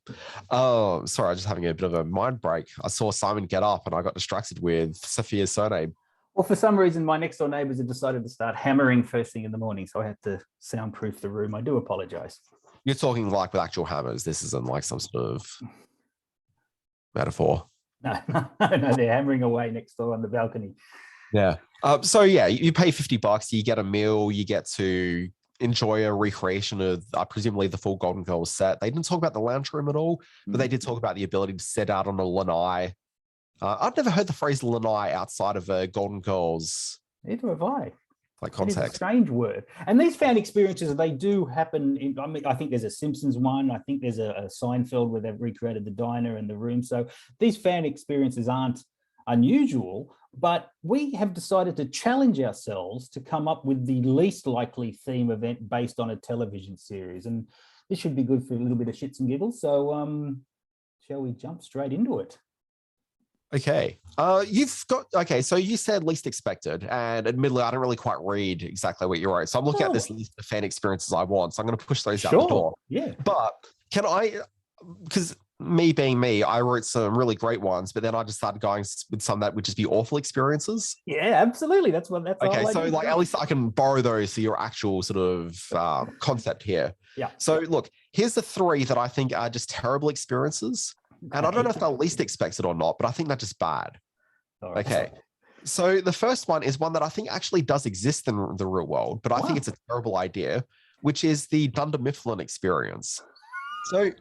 Sorry, I'm just having a bit of a mind break. I saw Simon get up and I got distracted with Sophia's surname. Well, for some reason, my next door neighbors have decided to start hammering first thing in the morning, so I had to soundproof the room. I do apologize. You're talking like with actual hammers. This isn't like some sort of metaphor. No, they're hammering away next door on the balcony. Yeah. So yeah, you pay $50, you get a meal, you get to enjoy a recreation of presumably the full Golden Girls set. They didn't talk about the lounge room at all, but they did talk about the ability to sit out on a lanai. I've never heard the phrase lanai outside of a Golden Girls. Neither have I. Like context. It's a strange word. And these fan experiences, they do happen. I think there's a Simpsons one. I think there's a Seinfeld where they've recreated the diner and the room. So these fan experiences aren't unusual, but we have decided to challenge ourselves to come up with the least likely theme event based on a television series. And this should be good for a little bit of shits and giggles. So shall we jump straight into it? Okay. So you said least expected, and admittedly, I don't really quite read exactly what you wrote. So I'm looking at this list of fan experiences I want. So I'm going to push those out the door. Yeah. But can I, because me being me, I wrote some really great ones, but then I just started going with some that would just be awful experiences. Yeah, absolutely. That's okay. So like at least I can borrow those for your actual sort of concept here. Yeah. So look, here's the three that I think are just terrible experiences. And I don't know if they're least expected or not, but I think they're just bad. Right. Okay. So the first one is one that I think actually does exist in the real world, but I think it's a terrible idea, which is the Dunder Mifflin experience. So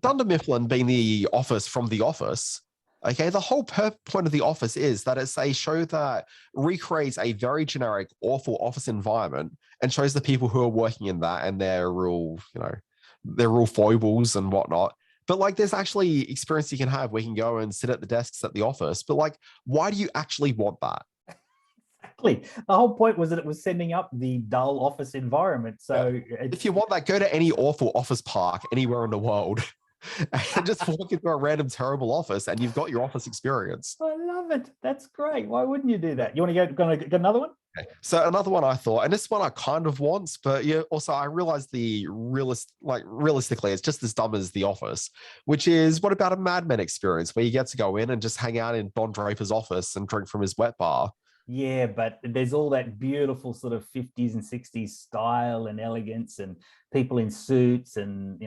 Dunder Mifflin being the office from The Office, okay, the whole point of The Office is that it's a show that recreates a very generic, awful office environment and shows the people who are working in that and their real foibles and whatnot. But like, there's actually experience you can have where you can go and sit at the desks at the office. But like, why do you actually want that? Exactly. The whole point was that it was sending up the dull office environment. So if you want that, go to any awful office park anywhere in the world and just walk into a random terrible office and you've got your office experience. I love it. That's great. Why wouldn't you do that? You want to get another one? Okay. So another one I thought, and this one I kind of want, but yeah, also I realized realistically, it's just as dumb as The Office, which is, what about a Mad Men experience where you get to go in and just hang out in Don Draper's office and drink from his wet bar? Yeah, but there's all that beautiful sort of 50s and 60s style and elegance and people in suits and,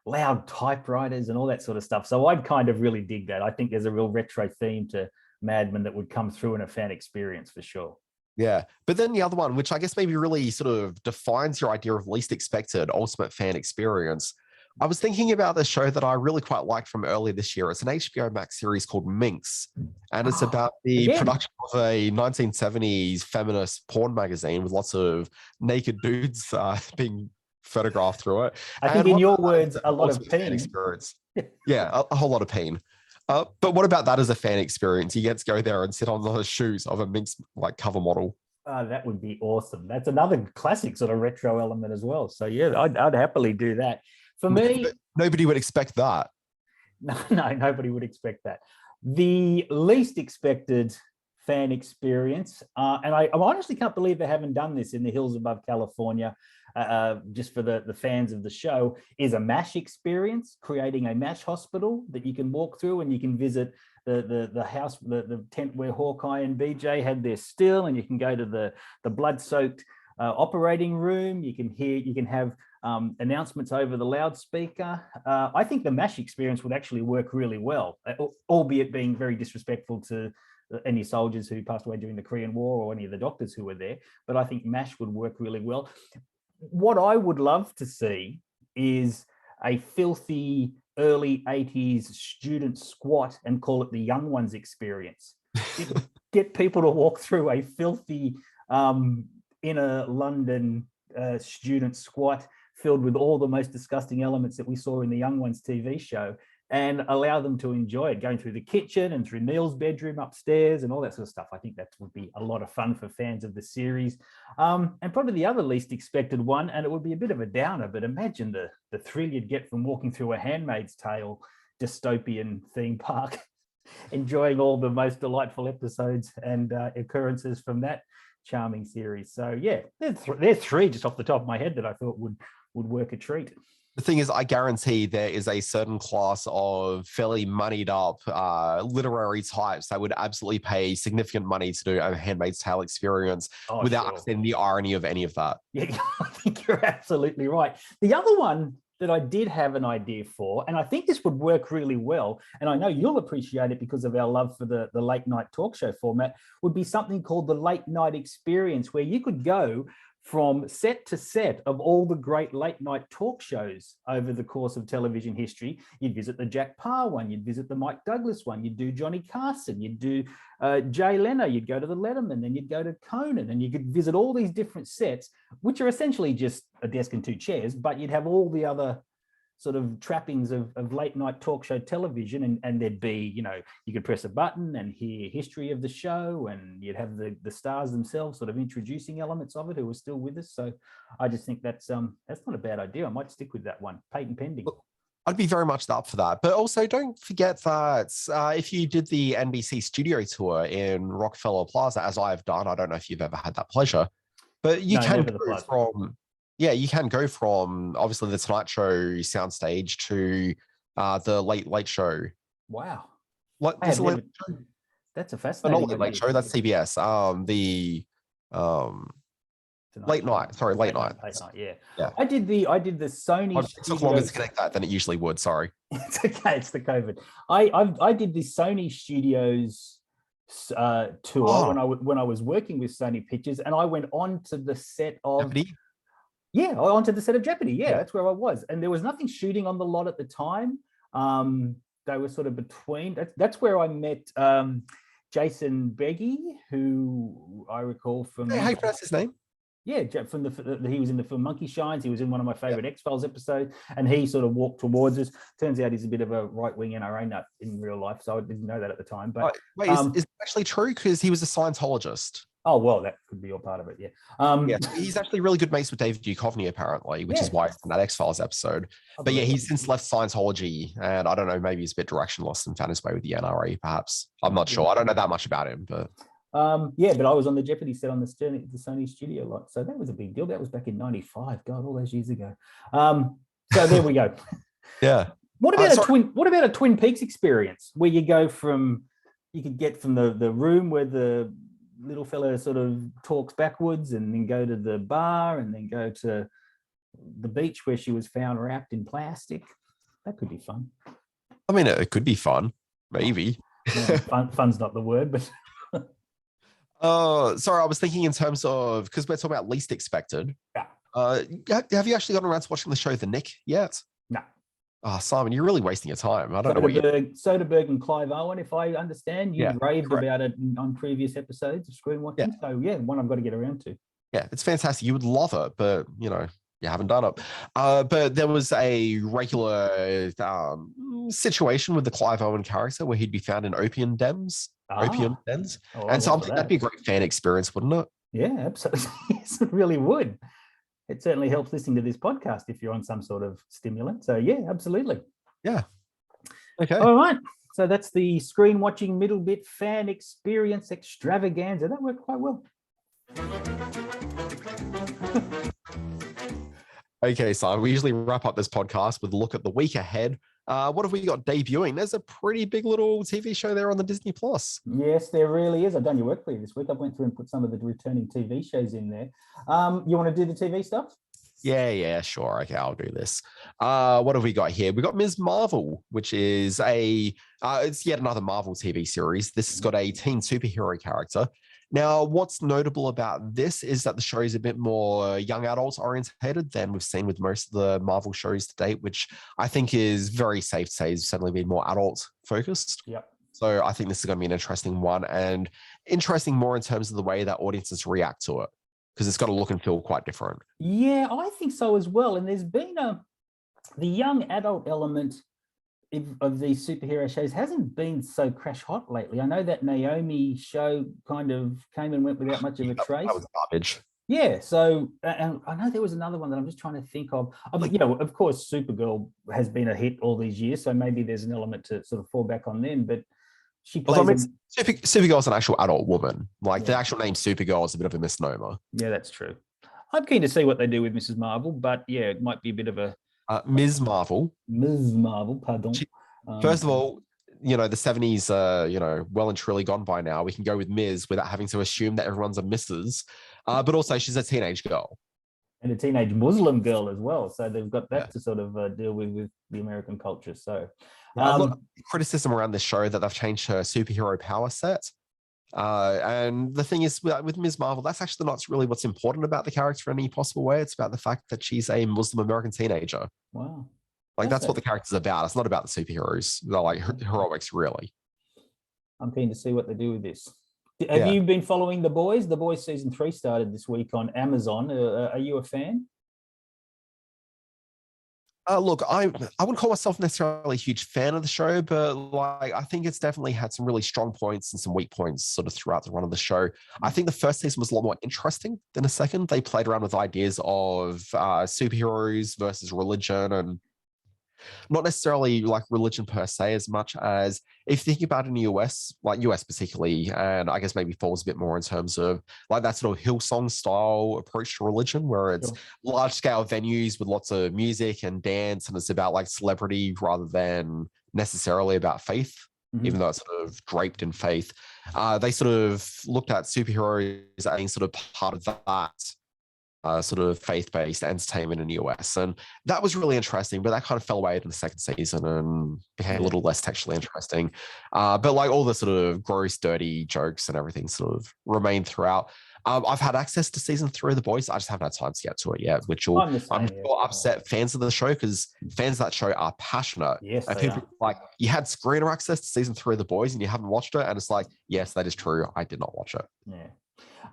loud typewriters and all that sort of stuff. So I'd kind of really dig that. I think there's a real retro theme to Mad Men that would come through in a fan experience for sure. Yeah. But then the other one, which I guess maybe really sort of defines your idea of least expected ultimate fan experience. I was thinking about the show that I really quite liked from earlier this year. It's an HBO Max series called Minx, and it's about the production of a 1970s feminist porn magazine with lots of naked dudes being photographed through it. I think, in your words, a lot of pain. Experience. Yeah, a whole lot of pain. But what about that as a fan experience? You get to go there and sit on the shoes of a Minx cover model. That would be awesome. That's another classic sort of retro element as well. So yeah, I'd happily do that. For me, nobody would expect that. No, nobody would expect that. The least expected fan experience, and I honestly can't believe they haven't done this in the hills above California, just for the fans of the show, is a MASH experience, creating a MASH hospital that you can walk through and you can visit the house, the tent where Hawkeye and BJ had their still, and you can go to the blood-soaked operating room. You can have announcements over the loudspeaker. I think the MASH experience would actually work really well, albeit being very disrespectful to any soldiers who passed away during the Korean War or any of the doctors who were there. But I think MASH would work really well. What I would love to see is a filthy early 80s student squat and call it the Young Ones experience. Get people to walk through a filthy inner London student squat filled with all the most disgusting elements that we saw in the Young Ones TV show, and allow them to enjoy it, going through the kitchen and through Neil's bedroom upstairs and all that sort of stuff. I think that would be a lot of fun for fans of the series. And probably the other least expected one, and it would be a bit of a downer, but imagine the thrill you'd get from walking through a Handmaid's Tale dystopian theme park, enjoying all the most delightful episodes and occurrences from that charming series. So yeah, there's three just off the top of my head that I thought would work a treat. The thing is, I guarantee there is a certain class of fairly moneyed up literary types that would absolutely pay significant money to do a Handmaid's Tale experience without understanding the irony of any of that. Yeah, I think you're absolutely right. The other one that I did have an idea for, and I think this would work really well, and I know you'll appreciate it because of our love for the late night talk show format, would be something called the Late Night Experience, where you could go from set to set of all the great late night talk shows over the course of television history. You'd visit the Jack Parr one, you'd visit the Mike Douglas one, you'd do Johnny Carson, you'd do Jay Leno, you'd go to the Letterman, then you'd go to Conan, and you could visit all these different sets, which are essentially just a desk and two chairs, but you'd have all the other sort of trappings of late night talk show television, and there'd be, you could press a button and hear history of the show, and you'd have the stars themselves sort of introducing elements of it who are still with us. So I just think that's not a bad idea. I might stick with that one, patent pending. I'd be very much up for that. But also don't forget that if you did the NBC studio tour in Rockefeller Plaza, as I've done, I don't know if you've ever had that pleasure, but you can go from... Yeah, you can go from obviously the Tonight Show soundstage to the Late Show. Wow. That's a fascinating... Not Late Show, that's CBS. The Late Night. Sorry, Late Night. Late Night, yeah. I did the Sony... It took longer to connect that than it usually would, sorry. It's okay, it's the COVID. I did the Sony Studios tour when I was working with Sony Pictures, and I went on to the set of... Jeopardy? Yeah, onto the set of Jeopardy. Yeah, that's where I was. And there was nothing shooting on the lot at the time. They were sort of between. That's where I met Jason Beggy, who I recall from... How you pronounce his name? Yeah, from he was in the film Monkey Shines. He was in one of my favorite X-Files episodes, and he sort of walked towards us. Turns out he's a bit of a right-wing NRA nut in real life, so I didn't know that at the time. But wait, is it actually true? Because he was a Scientologist. Oh, well, that could be all part of it, yeah. Yeah, he's actually really good mates with David Duchovny, apparently, which is why he's in that X-Files episode. But yeah, he's since left Scientology, and I don't know, maybe he's a bit directionless and found his way with the NRA, perhaps. I'm not sure. I don't know that much about him, but... yeah, but I was on the Jeopardy set on the Sony studio lot, so that was a big deal. That was back in '95. God, all those years ago. So there we go. Yeah. What about a Twin Peaks experience where you go from, you could get from the room where the little fella sort of talks backwards, and then go to the bar, and then go to the beach where she was found wrapped in plastic? That could be fun. I mean, it could be fun, maybe. Yeah, fun's not the word, but... Sorry, I was thinking in terms of, because we're talking about least expected. Yeah. Have you actually gotten around to watching the show The Nick yet? No. Oh, Simon, you're really wasting your time. I don't know what Soderbergh and Clive Owen, if I understand. You raved correct. about it on previous episodes of Screen Watching. Yeah. So, yeah, one I've got to get around to. Yeah, it's fantastic. You would love it, but, you know, you haven't done it. But there was a regular situation with the Clive Owen character where he'd be found in opium dens. Opium dens. Oh, and so I think that'd be a great fan experience, wouldn't it? Yeah, absolutely. Yes, it really would. It certainly helps listening to this podcast if you're on some sort of stimulant. So, yeah, absolutely. Yeah. Okay. All right. So that's the Screen Watching Middle Bit fan experience extravaganza. That worked quite well. Okay, so we usually wrap up this podcast with a look at the week ahead. What have we got debuting? There's a pretty big little TV show there on the Disney Plus. Yes, there really is. I've done your work for you this week. I went through and put some of the returning TV shows in there. You want to do the TV stuff? Yeah, sure. Okay, I'll do this. What have we got here? We got Ms. Marvel, which is it's yet another Marvel TV series. This has got a teen superhero character. Now, what's notable about this is that the show is a bit more young adults orientated than we've seen with most of the Marvel shows to date, which I think is very safe to say is certainly been more adult focused. Yep. So I think this is going to be an interesting one, and interesting more in terms of the way that audiences react to it, because it's got to look and feel quite different. Yeah, I think so as well. And there's been the young adult element of these superhero shows hasn't been so crash hot lately. I know that Naomi show kind of came and went without much of a trace. That was garbage. Yeah, so and I know there was another one that I'm just trying to think of. You know, of course, Supergirl has been a hit all these years, so maybe there's an element to sort of fall back on them. But she plays. Supergirl's an actual adult woman. Like the actual name Supergirl is a bit of a misnomer. Yeah, that's true. I'm keen to see what they do with Mrs. Marvel, but yeah, it might be a bit of a Ms. Marvel. Ms. Marvel, pardon. First of all, you know, the 70s are, you know, well and truly gone by now. We can go with Ms. without having to assume that everyone's a Mrs. But also she's a teenage girl. And a teenage Muslim girl as well. So they've got that to sort of deal with the American culture. So a lot of criticism around this show that they've changed her superhero power set. And the thing is, with Ms. Marvel, that's actually not really what's important about the character in any possible way. It's about the fact that she's a Muslim American teenager. Wow. Like, that's what the character's about. It's not about the superheroes. They're like heroics, really. I'm keen to see what they do with this. Have you been following The Boys? The Boys season 3 started this week on Amazon. Are you a fan? Look, I wouldn't call myself necessarily a huge fan of the show, but like I think it's definitely had some really strong points and some weak points sort of throughout the run of the show. I think the first season was a lot more interesting than the second. They played around with ideas of superheroes versus religion, and not necessarily like religion per se as much as if you think about it in the US, like US particularly, and I guess maybe falls a bit more in terms of like that sort of Hillsong style approach to religion, where it's large scale venues with lots of music and dance, and it's about like celebrity rather than necessarily about faith, even though it's sort of draped in faith. They sort of looked at superheroes as being sort of part of that sort of faith-based entertainment in the US. And that was really interesting, but that kind of fell away in the second season and became a little less textually interesting. But like all the sort of gross, dirty jokes and everything sort of remained throughout. I've had access to season 3 of The Boys. I just haven't had time to get to it yet, which will I'm sure upset fans of the show, because fans of that show are passionate. Yes, and people like, you had screener access to season 3 of The Boys and you haven't watched it. And it's like, yes, that is true. I did not watch it. Yeah.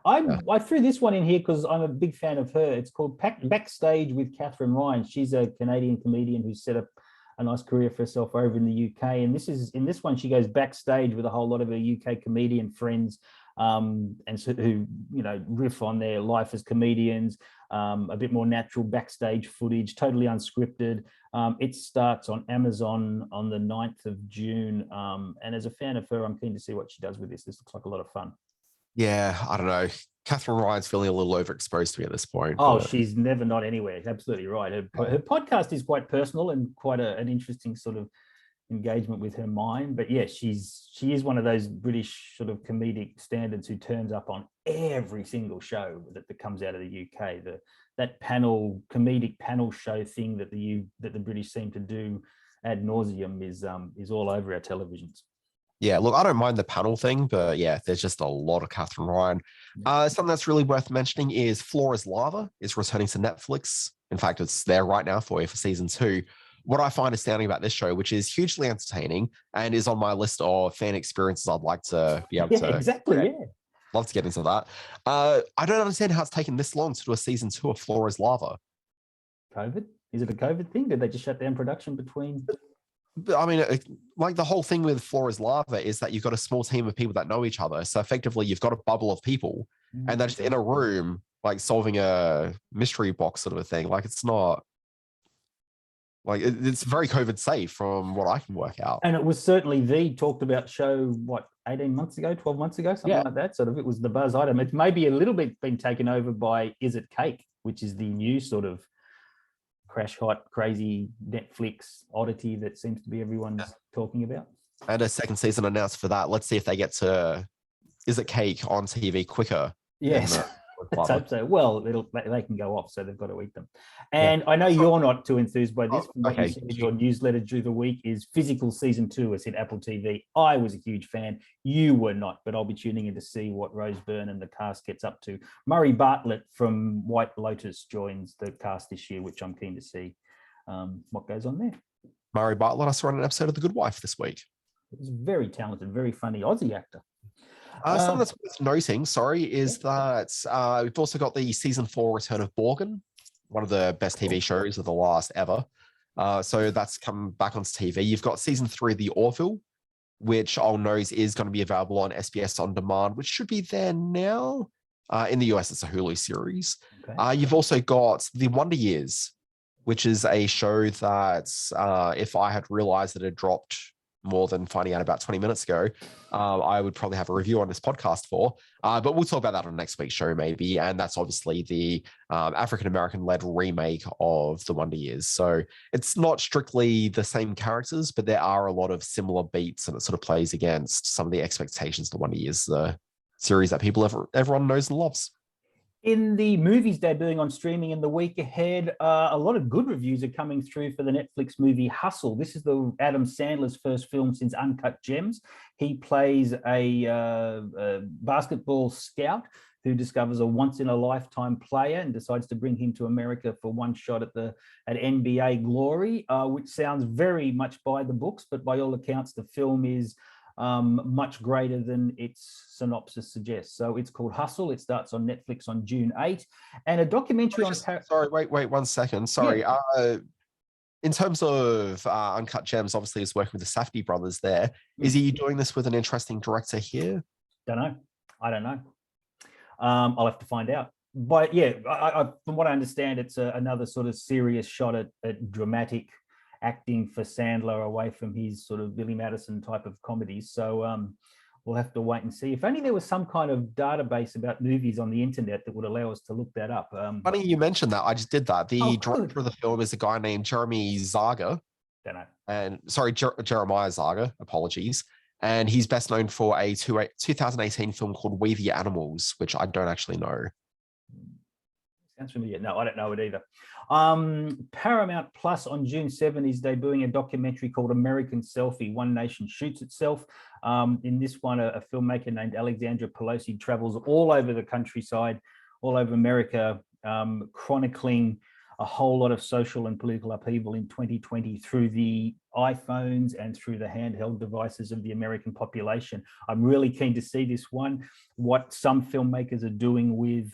I threw this one in here because I'm a big fan of her. It's called Backstage with Catherine Ryan. She's a Canadian comedian who's set up a nice career for herself over in the UK. And in this one, she goes backstage with a whole lot of her UK comedian friends and so who riff on their life as comedians, a bit more natural backstage footage, totally unscripted. It starts on Amazon on the 9th of June, and as a fan of her, I'm keen to see what she does with this. This looks like a lot of fun. Yeah, I don't know. Catherine Ryan's feeling a little overexposed to me at this point. Oh, she's never not anywhere. Absolutely right. Her podcast is quite personal and quite an interesting sort of engagement with her mind. But yeah, she is one of those British sort of comedic standards who turns up on every single show that comes out of the UK. That comedic panel show thing that the British seem to do ad nauseum is all over our televisions. Yeah, look, I don't mind the panel thing, but yeah, there's just a lot of Catherine Ryan. Something that's really worth mentioning is Floor is Lava is returning to Netflix. In fact, it's there right now for you for season 2. What I find astounding about this show, which is hugely entertaining and is on my list of fan experiences I'd like to be able to... Exactly, yeah. Love to get into that. I don't understand how it's taken this long to do a season 2 of Floor is Lava. COVID? Is it a COVID thing? Did they just shut down production between... But I mean, like the whole thing with Floor is Lava is that you've got a small team of people that know each other. So effectively, you've got a bubble of people and they're just in a room, like solving a mystery box sort of a thing. Like it's not like it's very COVID safe from what I can work out. And it was certainly the talked about show, 18 months ago, 12 months ago, something like that. Sort of, it was the buzz item. It's maybe a little bit been taken over by Is It Cake, which is the new sort of crash hot, crazy Netflix oddity that seems to be everyone's talking about. And a second season announced for that. Let's see if they get to Is It Cake on TV quicker. Yes. Let's hope so. Well, they can go off, so they've got to eat them. And I know you're not too enthused by this. From what you said in your newsletter through the week is Physical Season 2 has hit Apple TV. I was a huge fan. You were not, but I'll be tuning in to see what Rose Byrne and the cast gets up to. Murray Bartlett from White Lotus joins the cast this year, which I'm keen to see what goes on there. Murray Bartlett, I saw on an episode of The Good Wife this week. He's a very talented, very funny Aussie actor. Something that's worth noting, is that we've also got the season 4 return of Borgen, one of the best TV shows of the last ever. So that's come back onto TV. You've got season 3 of The Orville, which I'll know is going to be available on SBS On Demand, which should be there now. In the US, it's a Hulu series. Okay. You've also got The Wonder Years, which is a show that if I had realized that it dropped more than finding out about 20 minutes ago, I would probably have a review on this podcast for, but we'll talk about that on next week's show maybe. And that's obviously the African-American led remake of The Wonder Years. So it's not strictly the same characters, but there are a lot of similar beats and it sort of plays against some of the expectations. The Wonder Years, the series that everyone knows and loves. In the movies debuting on streaming in the week ahead, a lot of good reviews are coming through for the Netflix movie Hustle. This is the Adam Sandler's first film since Uncut Gems. He plays a basketball scout who discovers a once-in-a-lifetime player and decides to bring him to America for one shot at NBA glory, which sounds very much by the books, but by all accounts, the film is much greater than its synopsis suggests. So it's called Hustle. It starts on Netflix on June 8. And a documentary on... Wait 1 second. Sorry. Yeah. In terms of Uncut Gems, obviously he's working with the Safdie brothers there. Is he doing this with an interesting director here? Don't know. I don't know. I'll have to find out. But yeah, from what I understand, it's another sort of serious shot at dramatic acting for Sandler away from his sort of Billy Madison type of comedies. So we'll have to wait and see. If only there was some kind of database about movies on the internet that would allow us to look that up. Funny you mentioned that. I just did that. The director of the film is a guy named Jeremy Zaga. Don't know. And sorry, Jeremiah Zaga, apologies. And he's best known for a 2018 film called We the Animals, which I don't actually know. Sounds familiar. No, I don't know it either. Paramount Plus on June 7 is debuting a documentary called American Selfie, One Nation Shoots Itself. In this one, a filmmaker named Alexandra Pelosi travels all over the countryside, all over America, chronicling a whole lot of social and political upheaval in 2020 through the iPhones and through the handheld devices of the American population. I'm really keen to see this one. What some filmmakers are doing with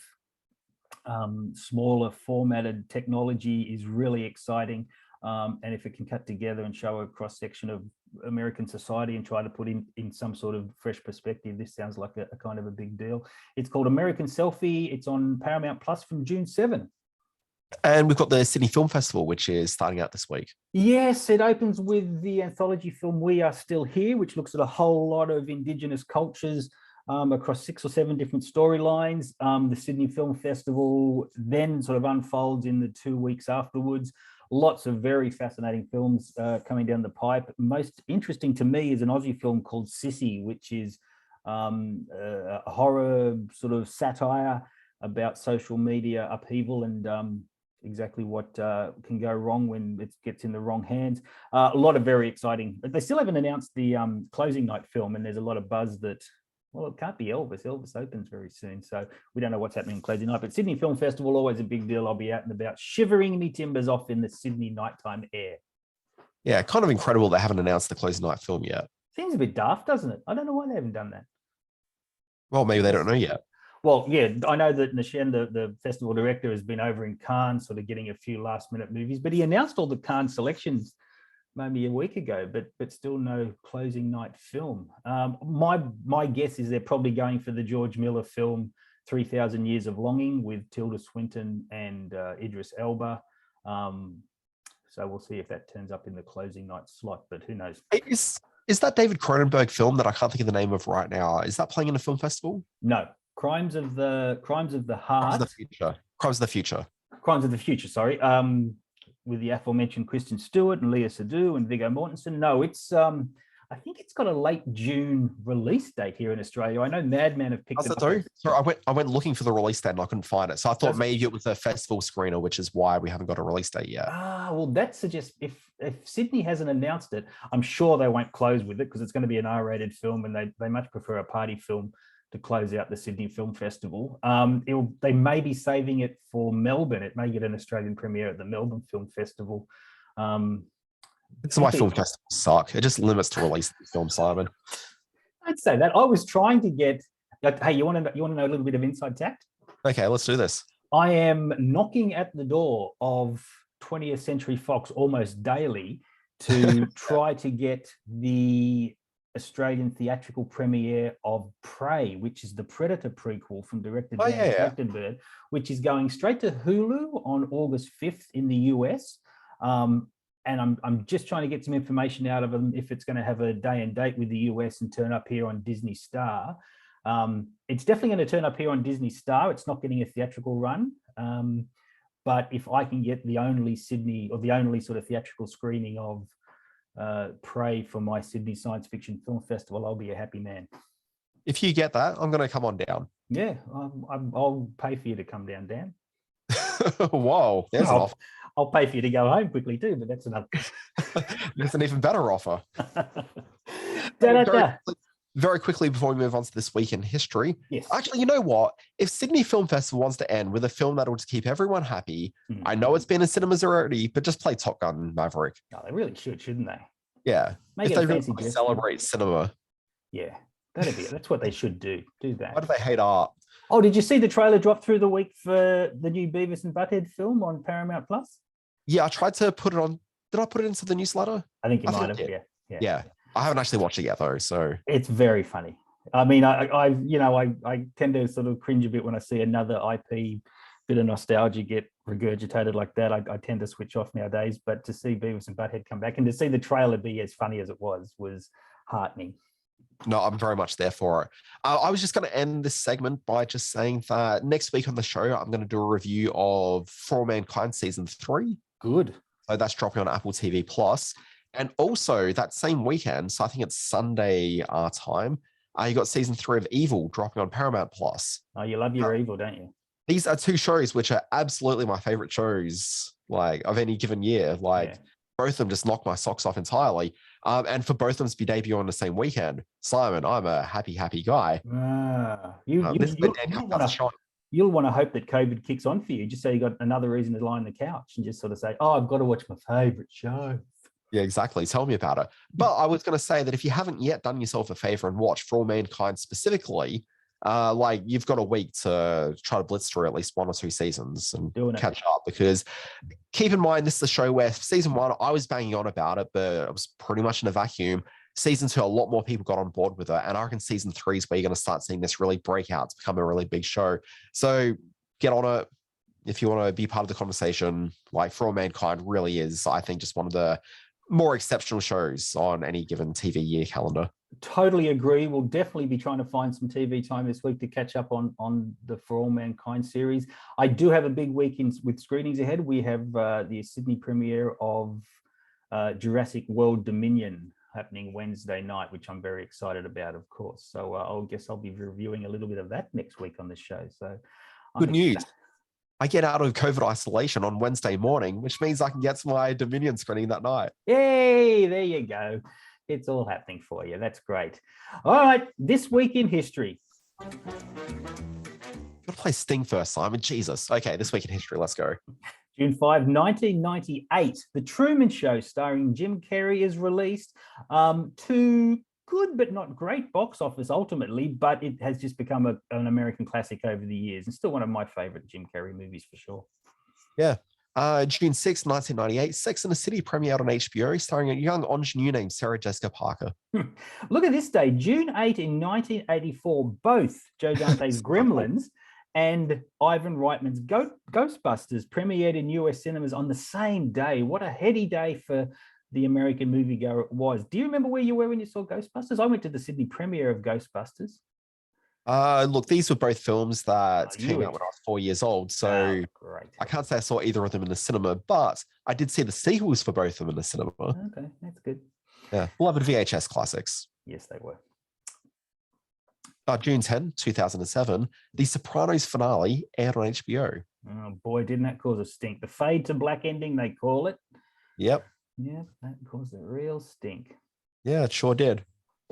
smaller formatted technology is really exciting. And if it can cut together and show a cross-section of American society and try to put in some sort of fresh perspective. This sounds like a kind of a big deal. It's called American Selfie. It's on Paramount Plus from June 7. And we've got the Sydney Film Festival, which is starting out this week. Yes, it opens with the anthology film We Are Still Here, which looks at a whole lot of Indigenous cultures across 6 or 7 different storylines. The Sydney Film Festival then sort of unfolds in the 2 weeks afterwards. Lots of very fascinating films coming down the pipe. Most interesting to me is an Aussie film called Sissy, which is a horror sort of satire about social media upheaval and exactly what can go wrong when it gets in the wrong hands. A lot of very exciting, but they still haven't announced the closing night film, and there's a lot of buzz that, well, it can't be Elvis. Elvis opens very soon, so we don't know what's happening in closing night. But Sydney Film Festival, always a big deal. I'll be out and about, shivering me timbers off in the Sydney nighttime air. Yeah, kind of incredible they haven't announced the closing night film yet. Seems a bit daft, doesn't it? I don't know why they haven't done that. Well, maybe they don't know yet. Well, yeah, I know that Nishan, the festival director, has been over in Cannes sort of getting a few last-minute movies, but he announced all the Cannes selections maybe a week ago, but still no closing night film. My guess is they're probably going for the George Miller film 3,000 Years of Longing with Tilda Swinton and Idris Elba. So we'll see if that turns up in the closing night slot, but who knows? Is that David Cronenberg film that I can't think of the name of right now? Is that playing in a film festival? No. Crimes of the Heart. Crimes of the Future. Crimes of the Future, sorry. With the aforementioned Kristen Stewart and Leah Seydoux and Viggo Mortensen. No, it's I think it's got a late June release date here in Australia. I know Madman have picked it up. Sorry, I went looking for the release date and I couldn't find it. So I thought maybe it was a festival screener, which is why we haven't got a release date yet. Well, that suggests if Sydney hasn't announced it, I'm sure they won't close with it because it's going to be an R-rated film and they much prefer a party film to close out the Sydney Film Festival. They may be saving it for Melbourne. It may get an Australian premiere at the Melbourne Film Festival. It's why film festivals suck. It just limits to release the film, Simon. I'd say that. I was trying to get. Hey, you want to know a little bit of inside tact? Okay, let's do this. I am knocking at the door of 20th Century Fox almost daily to try to get the Australian theatrical premiere of Prey, which is the Predator prequel from director Dan Trachtenberg, which is going straight to Hulu on August 5th in the US. And I'm just trying to get some information out of them if it's going to have a day and date with the US and turn up here on Disney Star. It's definitely going to turn up here on Disney Star. It's not getting a theatrical run. But if I can get the only Sydney or the only sort of theatrical screening of Prey for my Sydney Science Fiction Film Festival, I'll be a happy man. If you get that, I'm going to come on down. Yeah, I'll pay for you to come down, Dan. Whoa, there's an offer. I'll pay for you to go home quickly too, but that's another. There's an even better offer. Very quickly before we move on to this week in history. Yes. Actually, you know what? If Sydney Film Festival wants to end with a film that will just keep everyone happy, I know it's been in cinemas already, but just play Top Gun Maverick. No, they really should, shouldn't they? Yeah. Make if it they a fancy really celebrate cinema. Yeah, that'd be it. That's what they should do. Do that. Why do they hate art? Oh, did you see the trailer drop through the week for the new Beavis and Butthead film on Paramount Plus? Yeah, I tried to put it on. Did I put it into the newsletter? I think you might have. Yeah. I haven't actually watched it yet though, so it's very funny. I mean, I tend to sort of cringe a bit when I see another IP bit of nostalgia get regurgitated like that. I tend to switch off nowadays, but to see Beavis and Butthead come back and to see the trailer be as funny as it was heartening. No, I'm very much there for it. I was just going to end this segment by just saying that next week on the show, I'm going to do a review of For All Mankind Season 3. Good. So that's dropping on Apple TV Plus. And also that same weekend, so I think it's Sunday our time, you got Season 3 of Evil dropping on Paramount Plus. Oh, you love your Evil, don't you? These are two shows which are absolutely my favorite shows, like of any given year. Both of them just knock my socks off entirely. And for both of them to be debuting on the same weekend, Simon, I'm a happy guy. You'll want to hope that COVID kicks on for you, just so you got another reason to lie on the couch and just sort of say, oh, I've got to watch my favorite show. Yeah, exactly. Tell me about it. But I was going to say that if you haven't yet done yourself a favor and watched For All Mankind specifically, Like you've got a week to try to blitz through at least 1 or 2 seasons and catch up, because keep in mind, this is a show where season 1, I was banging on about it, but it was pretty much in a vacuum. Season 2, a lot more people got on board with it. And I reckon season 3 is where you're going to start seeing this really break out to become a really big show. So get on it if you want to be part of the conversation. Like For All Mankind really is, I think, just one of the more exceptional shows on any given TV year calendar. Totally agree. We'll definitely be trying to find some TV time this week to catch up on the For All Mankind series. I do have a big week with screenings ahead. We have the Sydney premiere of Jurassic World Dominion happening Wednesday night, which I'm very excited about, of course. So I guess I'll be reviewing a little bit of that next week on the show. So good news. I get out of COVID isolation on Wednesday morning, which means I can get to my Dominion screening that night. Yay, there you go. It's all happening for you. That's great. All right, this week in history. Gotta play Sting first, Simon. Jesus. Okay, this week in history, let's go. June 5, 1998, The Truman Show starring Jim Carrey is released. To good but not great box office ultimately, but it has just become an American classic over the years and still one of my favorite Jim Carrey movies for sure. Yeah. June 6, 1998, Sex and the City premiered on HBO, starring a young ingenue named Sarah Jessica Parker. Look at this day, June 8 in 1984, both Joe Dante's Gremlins and Ivan Reitman's Ghostbusters premiered in US cinemas on the same day. What a heady day for the American moviegoer it was. Do you remember where you were when you saw Ghostbusters? I went to the Sydney premiere of Ghostbusters. Look, these were both films that came out when I was 4 years old, so great. I can't say I saw either of them in the cinema, but I did see the sequels for both of them in the cinema. Okay, that's good. Yeah, beloved VHS classics. Yes, they were. June 10, 2007, The Sopranos finale aired on HBO. Oh boy, didn't that cause a stink. The fade to black ending, they call it. Yep. Yeah, that caused a real stink. Yeah, it sure did.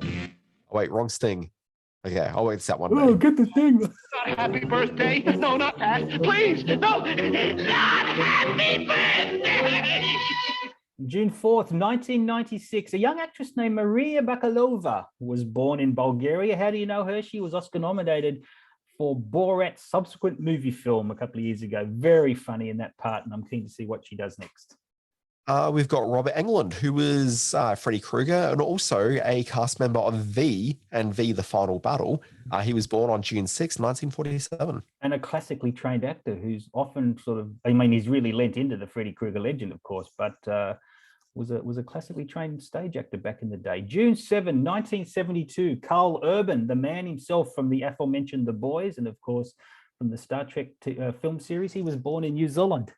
Oh, wait, wrong sting. Okay, I'll wait that one day. Oh, get the sting. Not happy birthday. No, not that. Please, no. Not happy birthday. June 4th, 1996, a young actress named Maria Bakalova was born in Bulgaria. How do you know her? She was Oscar nominated for Borat's subsequent movie film a couple of years ago. Very funny in that part, and I'm keen to see what she does next. We've got Robert Englund, who was Freddy Krueger and also a cast member of V and V The Final Battle. He was born on June 6, 1947. And a classically trained actor who's often he's really lent into the Freddy Krueger legend, of course, but was a classically trained stage actor back in the day. June 7, 1972, Carl Urban, the man himself from the aforementioned The Boys and, of course, from the Star Trek film series, he was born in New Zealand.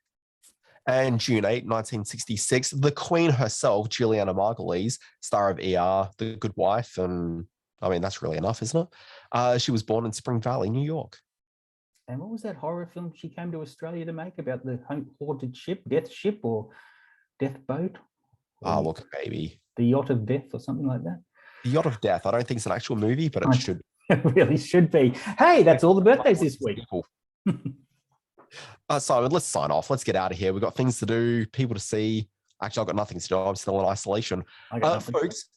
And June 8, 1966, the Queen herself, Juliana Margulies, star of ER, The Good Wife, and I mean, that's really enough, isn't it? She was born in Spring Valley, New York. And what was that horror film she came to Australia to make about the haunted ship, Death Ship or Death Boat? Look, baby. The Yacht of Death or something like that? The Yacht of Death. I don't think it's an actual movie, but it should. It really should be. Hey, that's all the birthdays this week. Simon, let's sign off. Let's get out of here. We've got things to do, people to see. Actually, I've got nothing to do. I'm still in isolation. Folks,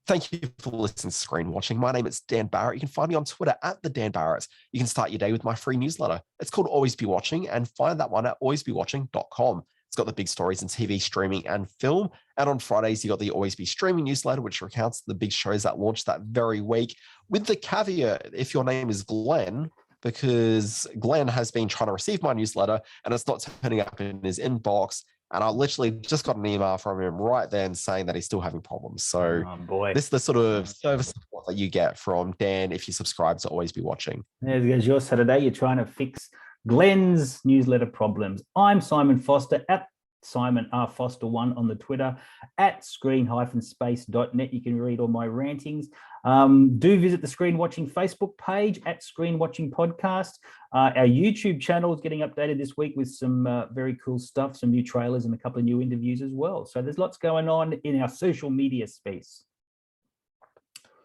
thank you for listening to Screen Watching. My name is Dan Barrett. You can find me on Twitter at the Dan Barrett. You can start your day with my free newsletter. It's called Always Be Watching, and find that one at alwaysbewatching.com. It's got the big stories in TV, streaming, and film. And on Fridays, you got the Always Be Streaming newsletter, which recounts the big shows that launched that very week, with the caveat, if your name is Glenn, because Glenn has been trying to receive my newsletter and it's not turning up in his inbox. And I literally just got an email from him right then saying that he's still having problems. So this is the sort of service support that you get from Dan if you subscribe to Always Be Watching. There goes your Saturday. You're trying to fix Glenn's newsletter problems. I'm Simon Foster at Simon R. Foster 1 on the Twitter, at screen-space.net. You can read all my rantings. Do visit the Screen Watching Facebook page at Screen Watching Podcast. Our YouTube channel is getting updated this week with some very cool stuff, some new trailers and a couple of new interviews as well. So there's lots going on in our social media space.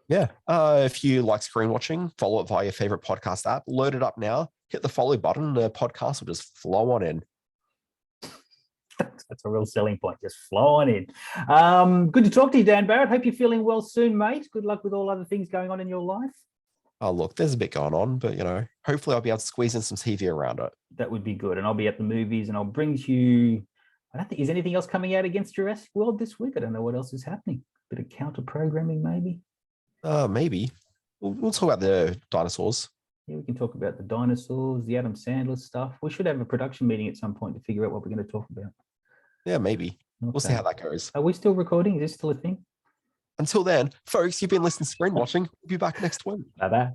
Yeah. If you like Screen Watching, follow it via your favorite podcast app. Load it up now. Hit the follow button. The podcast will just flow on in. That's a real selling point. Just flow on in. Good to talk to you, Dan Barrett. Hope you're feeling well soon, mate. Good luck with all other things going on in your life. Oh, look, there's a bit going on, but hopefully I'll be able to squeeze in some TV around it. That would be good. And I'll be at the movies and I'll bring you, I don't think, is anything else coming out against Jurassic World this week? I don't know what else is happening. Bit of counter programming, maybe. Maybe. We'll talk about the dinosaurs. Yeah, we can talk about the dinosaurs, the Adam Sandler stuff. We should have a production meeting at some point to figure out what we're going to talk about. Yeah, maybe. Okay. We'll see how that goes. Are we still recording? Is this still a thing? Until then, folks, you've been listening to Screen Watching. We'll be back next week. Bye-bye.